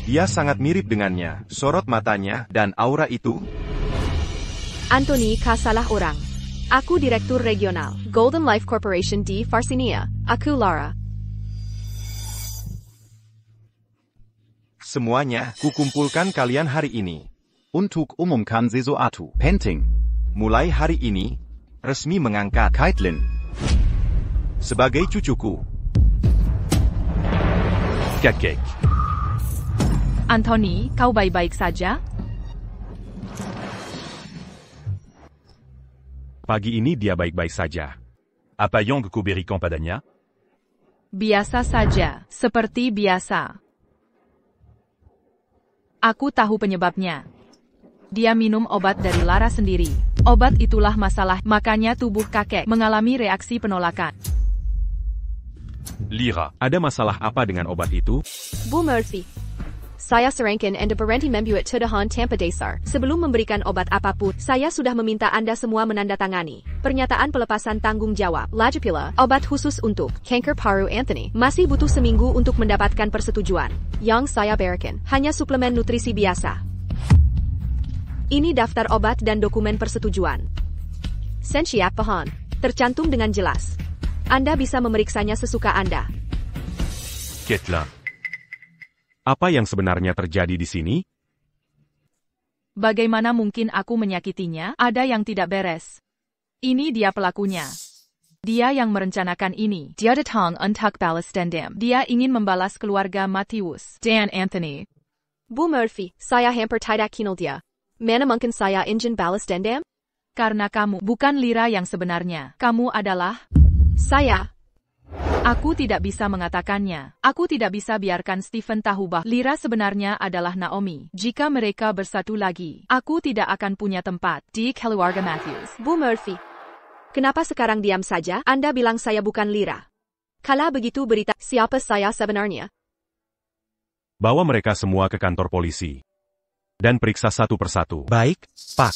Dia sangat mirip dengannya. Sorot matanya dan aura itu. Anthony, kau salah orang. Aku Direktur Regional, Golden Life Corporation di Varsinia. Aku Lara. Semuanya, kukumpulkan kalian hari ini. Untuk umumkan sesuatu penting. Mulai hari ini, resmi mengangkat Caitlin sebagai cucuku. Kakek. Anthony, kau baik-baik saja? Pagi ini dia baik-baik saja. Apa yang ku berikan padanya? Biasa saja, seperti biasa. Aku tahu penyebabnya. Dia minum obat dari Lara sendiri. Obat itulah masalah, makanya tubuh kakek mengalami reaksi penolakan. Lyra. Ada masalah apa dengan obat itu? Bu Murphy. saya serangkan Anda berhenti membuat tuduhan tanpa dasar. Sebelum memberikan obat apapun, saya sudah meminta Anda semua menandatangani pernyataan pelepasan tanggung jawab. Lagi pula, obat khusus untuk kanker paru Anthony masih butuh seminggu untuk mendapatkan persetujuan. Yang saya berikan hanya suplemen nutrisi biasa. Ini daftar obat dan dokumen persetujuan. Sensiap Pahan, tercantum dengan jelas. Anda bisa memeriksanya sesuka Anda. Caitlin. Apa yang sebenarnya terjadi di sini? Bagaimana mungkin aku menyakitinya? Ada yang tidak beres. Ini dia pelakunya. Dia yang merencanakan ini. Dia datang untuk balas dendam. Dia ingin membalas keluarga Matthews dan Anthony. Bu Murphy, saya hampir tidak kenal dia. Mana mungkin saya ingin balas dendam? Karena kamu bukan Lyra yang sebenarnya. Kamu adalah... Saya. Aku tidak bisa mengatakannya. Aku tidak bisa biarkan Stephen tahu bahwa Lyra sebenarnya adalah Naomi. Jika mereka bersatu lagi, aku tidak akan punya tempat di keluarga Matthews. Bu Murphy, kenapa sekarang diam saja? Anda bilang saya bukan Lyra. Kalau begitu berita siapa saya sebenarnya? Bawa mereka semua ke kantor polisi. Dan periksa satu persatu. Baik, Pak.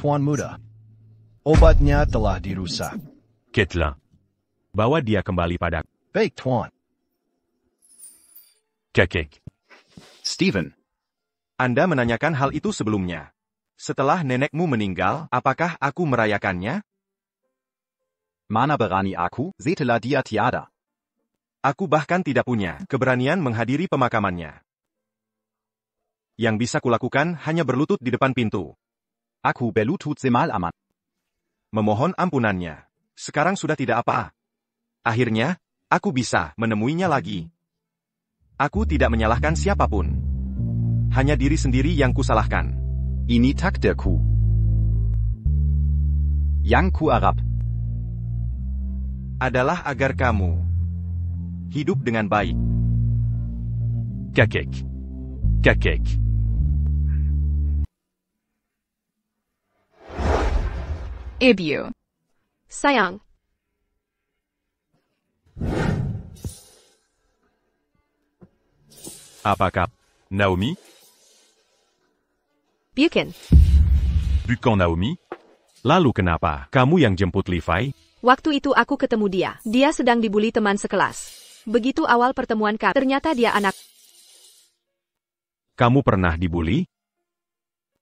Tuan Muda. Obatnya telah dirusak. Caitlin. Bawa dia kembali pada... Baik, Tuan. Kakek. Stephen. Anda menanyakan hal itu sebelumnya. Setelah nenekmu meninggal, apakah aku merayakannya? Mana berani aku, setelah dia tiada. Aku bahkan tidak punya keberanian menghadiri pemakamannya. Yang bisa kulakukan hanya berlutut di depan pintu. Aku berlutut semalaman. Memohon ampunannya. Sekarang sudah tidak apa. Akhirnya, aku bisa menemuinya lagi. Aku tidak menyalahkan siapapun. Hanya diri sendiri yang kusalahkan. Ini takdirku. Yang kuharap adalah agar kamu hidup dengan baik. Kakek. Kakek. Ibu. Sayang. Apakah... Naomi? Bukan. Bukan Naomi? Lalu kenapa kamu yang jemput Levi? Waktu itu aku ketemu dia. Dia sedang dibully teman sekelas. Begitu awal pertemuan kami, ternyata dia anak. Kamu pernah dibully?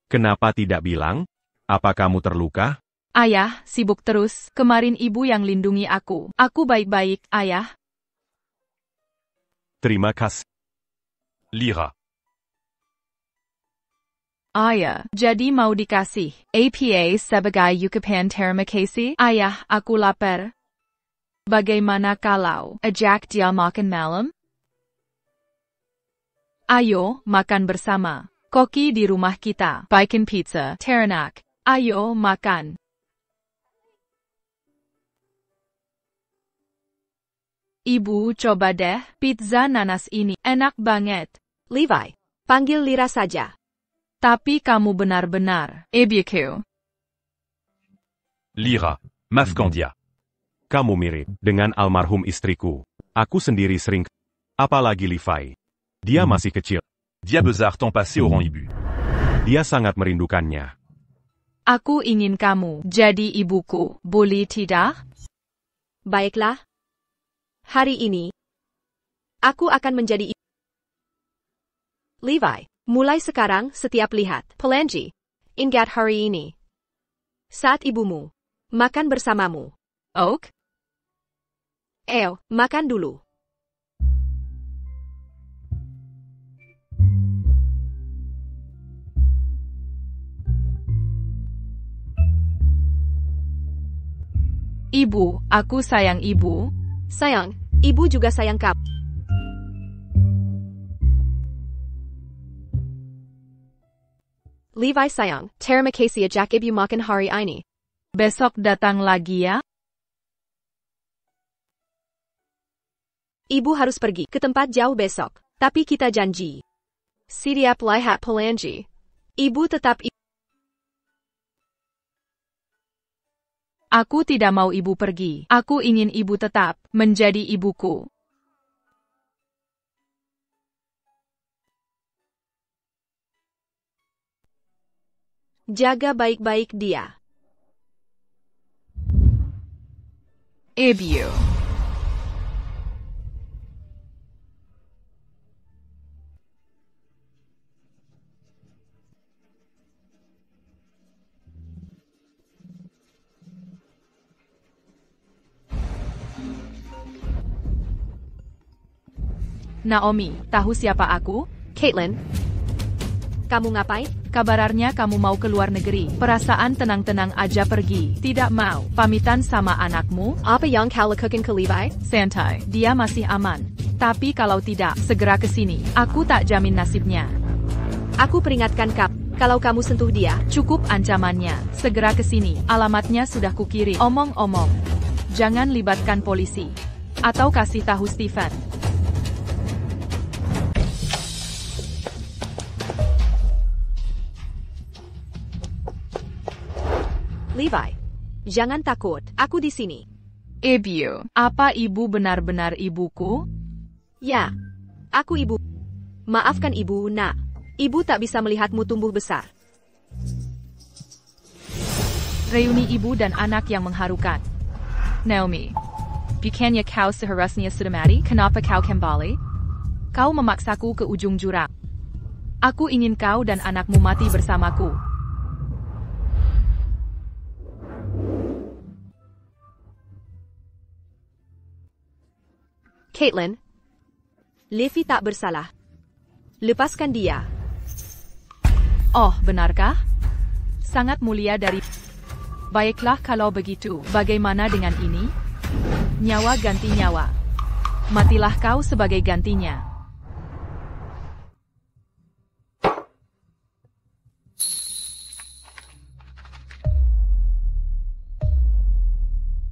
Kenapa tidak bilang? Apa kamu terluka? Ayah, sibuk terus. Kemarin ibu yang lindungi aku. Aku baik-baik, ayah. Terima kasih. Lyra. Ayah, jadi mau dikasih APA sebagai ungkapan terima kasih? Ayah, aku lapar. Bagaimana kalau ajak dia makan malam? Ayo, makan bersama. Koki di rumah kita. Bikin pizza, terenak. Ayo, makan. Ibu, coba deh, pizza nanas ini. Enak banget. Levi, panggil Lyra saja. Tapi kamu benar-benar ibuku. Lyra. Maafkan dia. Kamu mirip dengan almarhum istriku. Aku sendiri sering... Apalagi Levi. Dia masih kecil. Dia besar ton passé auront ibu. Dia sangat merindukannya. Aku ingin kamu jadi ibuku. Boleh tidak? Baiklah. Hari ini, aku akan menjadi ibu. Levi, mulai sekarang setiap lihat Pelangi, ingat hari ini. Saat ibumu makan bersamamu. Oak? Ayo, makan dulu. Ibu, aku sayang ibu. Sayang, ibu juga sayang kamu. Levi sayang, terima kasih ajak ibu makan hari ini. Besok datang lagi ya. Ibu harus pergi ke tempat jauh besok, tapi kita janji. Siap lihat Pelangi. Ibu tetap Aku tidak mau ibu pergi. Aku ingin ibu tetap menjadi ibuku. Jaga baik-baik dia. Ibu. Naomi, tahu siapa aku? Caitlin, kamu ngapain? Kabarnya kamu mau ke luar negeri. Perasaan tenang-tenang aja pergi. Tidak mau. Pamitan sama anakmu? Apa yang kau lakukan ke Levi? Santai, dia masih aman. Tapi kalau tidak, segera ke sini. Aku tak jamin nasibnya. Aku peringatkan kau, kalau kamu sentuh dia, cukup ancamannya. Segera ke sini. Alamatnya sudah kukirim. Omong-omong, jangan libatkan polisi. Atau kasih tahu Stephen. Levi, jangan takut, aku di sini. Ibu, apa ibu benar-benar ibuku? Ya, aku ibu. Maafkan ibu, nak. Ibu tak bisa melihatmu tumbuh besar. Reuni ibu dan anak yang mengharukan. Naomi, bukannya kau seharusnya sudah mati? Kenapa kau kembali? Kau memaksaku ke ujung jurang. Aku ingin kau dan anakmu mati bersamaku. Caitlin, Levi tak bersalah. Lepaskan dia. Oh, benarkah? Sangat mulia dari... Baiklah kalau begitu, bagaimana dengan ini? Nyawa ganti nyawa. Matilah kau sebagai gantinya.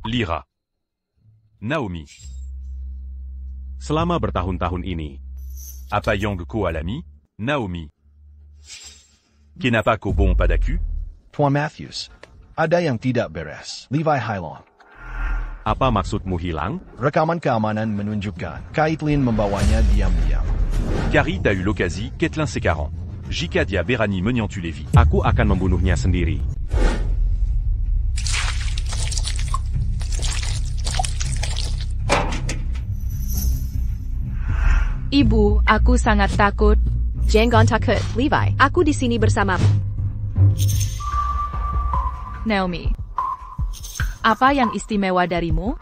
Lyra. Naomi. Selama bertahun-tahun ini, Apayang ko alami, Naomi. Kenapa ko bon padaku? Tuan Matthews, ada yang tidak beres. Levi Hylon. apa maksudmu hilang? Rekaman keamanan menunjukkan Caitlin membawanya diam-diam. Carrie t'a eu l'occasion, Caitlin s'écarant. Jika dia berani menyentuh Levi. Aku akan membunuhnya sendiri. Ibu, aku sangat takut. Jangan takut, Levi. Aku di sini bersamamu. Naomi, apa yang istimewa darimu?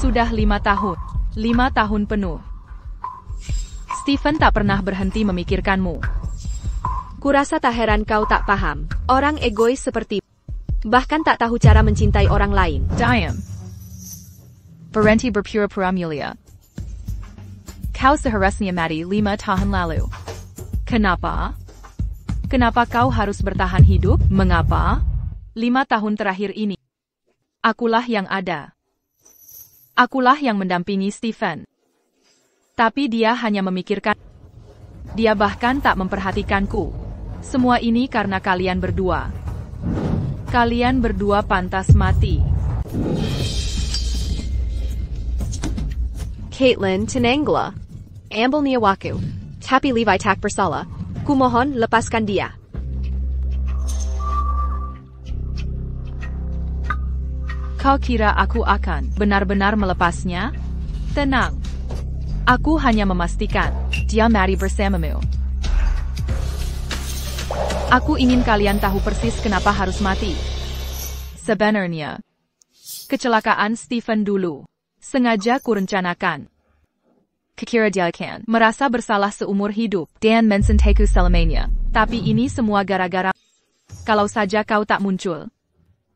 Sudah 5 tahun. 5 tahun penuh. Stephen tak pernah berhenti memikirkanmu. Kurasa tak heran kau tak paham. Orang egois seperti bahkan tak tahu cara mencintai orang lain. Diam. Berhenti berpura-pura mulia. Kau seharusnya mati 5 tahun lalu. Kenapa? Kenapa kau harus bertahan hidup? Mengapa? 5 tahun terakhir ini. Akulah yang ada. Akulah yang mendampingi Stephen. Tapi dia hanya memikirkan. Dia bahkan tak memperhatikanku. Semua ini karena kalian berdua. Kalian berdua pantas mati. Caitlin, tenanglah. Ambil niawaku. Tapi Levi tak bersalah. Kumohon, lepaskan dia. Kau kira aku akan benar-benar melepasnya? Tenang. Aku hanya memastikan dia mati bersamamu. Aku ingin kalian tahu persis kenapa harus mati. Sebenarnya, kecelakaan Stephen dulu sengaja kurencanakan. Kukira dia akan merasa bersalah seumur hidup dan mensenteku selamanya. Tapi ini semua gara-gara kalau saja kau tak muncul.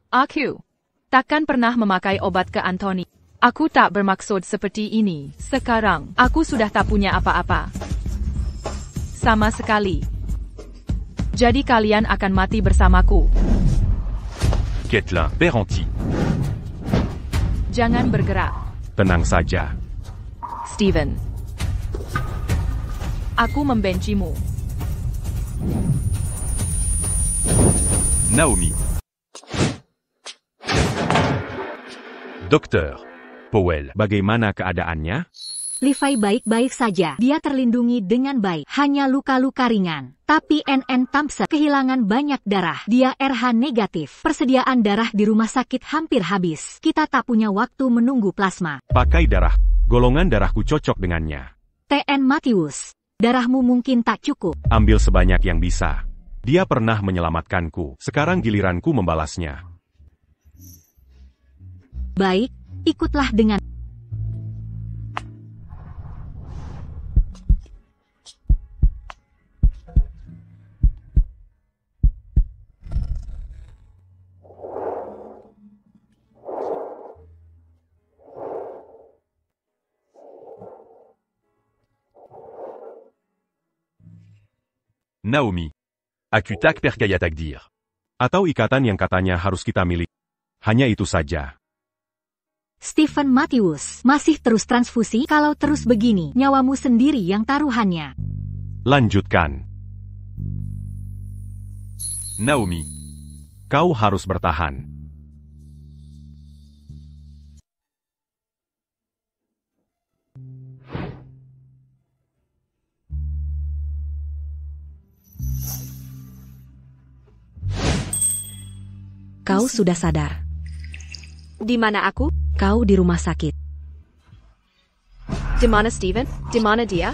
Aku takkan pernah memakai obat ke Anthony. Aku tak bermaksud seperti ini. Sekarang, aku sudah tak punya apa-apa. Sama sekali. Jadi kalian akan mati bersamaku. Caitlin, berhenti. Jangan bergerak. Tenang saja. Stephen. Aku membencimu. Naomi. Docteur Powell. Bagaimana keadaannya? Levi baik-baik saja. Dia terlindungi dengan baik. Hanya luka-luka ringan. Tapi NN Thompson kehilangan banyak darah. Dia RH negatif. Persediaan darah di rumah sakit hampir habis. Kita tak punya waktu menunggu plasma. Pakai darah. Golongan darahku cocok dengannya. TN Matthews, darahmu mungkin tak cukup. Ambil sebanyak yang bisa. Dia pernah menyelamatkanku. Sekarang giliranku membalasnya. Baik, ikutlah dengan... Naomi. Akutak perkaya takdir. Atau ikatan yang katanya harus kita miliki. Hanya itu saja. Stephen Matthews, masih terus transfusi? Kalau terus begini, nyawamu sendiri yang taruhannya. Lanjutkan. Naomi. Kau harus bertahan. Kau sudah sadar. Di mana aku? Kau di rumah sakit. Di mana Steven? Di mana dia?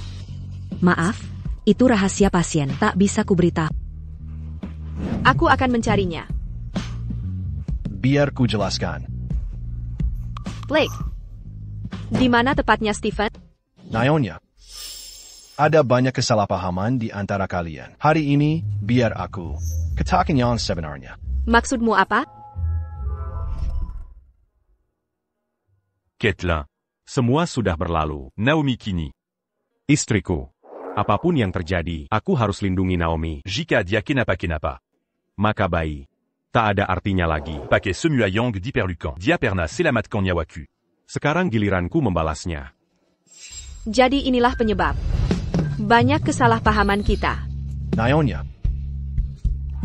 Maaf, itu rahasia pasien, tak bisa kuberitahu. Aku akan mencarinya. Biar ku jelaskan. Blake. Di mana tepatnya Steven? Nyonya. Ada banyak kesalahpahaman di antara kalian. Hari ini, biar aku katakan yang sebenarnya. Maksudmu apa? Caitlin. Semua sudah berlalu. Naomi Kini. Istriku. Apapun yang terjadi, aku harus lindungi Naomi. Jika dia kenapa. Maka bayi. Tak ada artinya lagi. Pakai semua yang diperlukan. Dia pernah selamatkan nyawaku. Sekarang giliranku membalasnya. Jadi inilah penyebab. Banyak kesalahpahaman kita. Nyonya.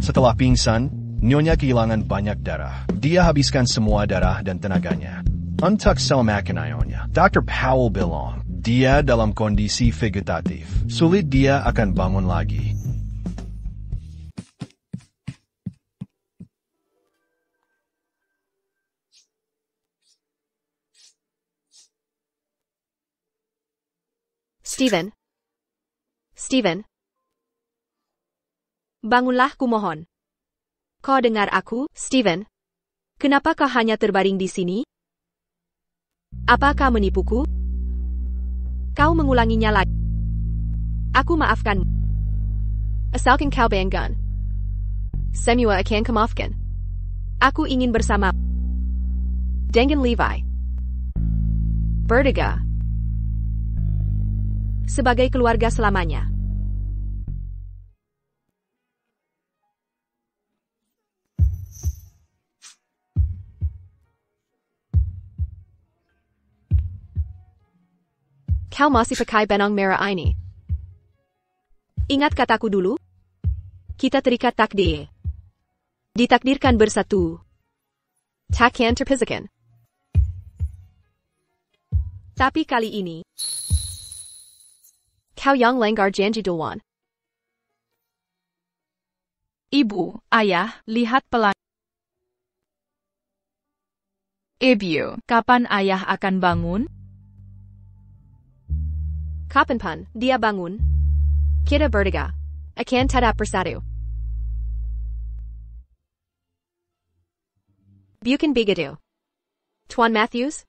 Setelah pingsan, Nyonya kehilangan banyak darah. Dia habiskan semua darah dan tenaganya. Untuk selamatkan Nyonya, Dr. Powell bilang, dia dalam kondisi vegetatif. Sulit dia akan bangun lagi. Steven. Bangunlah kumohon. Kau dengar aku, Steven? Kenapa kau hanya terbaring di sini? Apakah menipuku? Kau mengulanginya lagi. Aku maafkanmu. Asalkan kau banggan. Semua akan kemaafkan. Aku ingin bersama dengan Levi. Vertiga. Sebagai keluarga selamanya. Kau masih pakai benang merah ini. Ingat kataku dulu? Kita terikat takdir. Ditakdirkan bersatu. Takkan terpisahkan. Tapi kali ini, kau yang langgar janji duluan. Ibu, ayah, lihat pelan. Ibu, kapan ayah akan bangun? Kapanpun dia bangun, kita bertiga akan tetap bersatu. Bukan begitu, Tuan Matthews?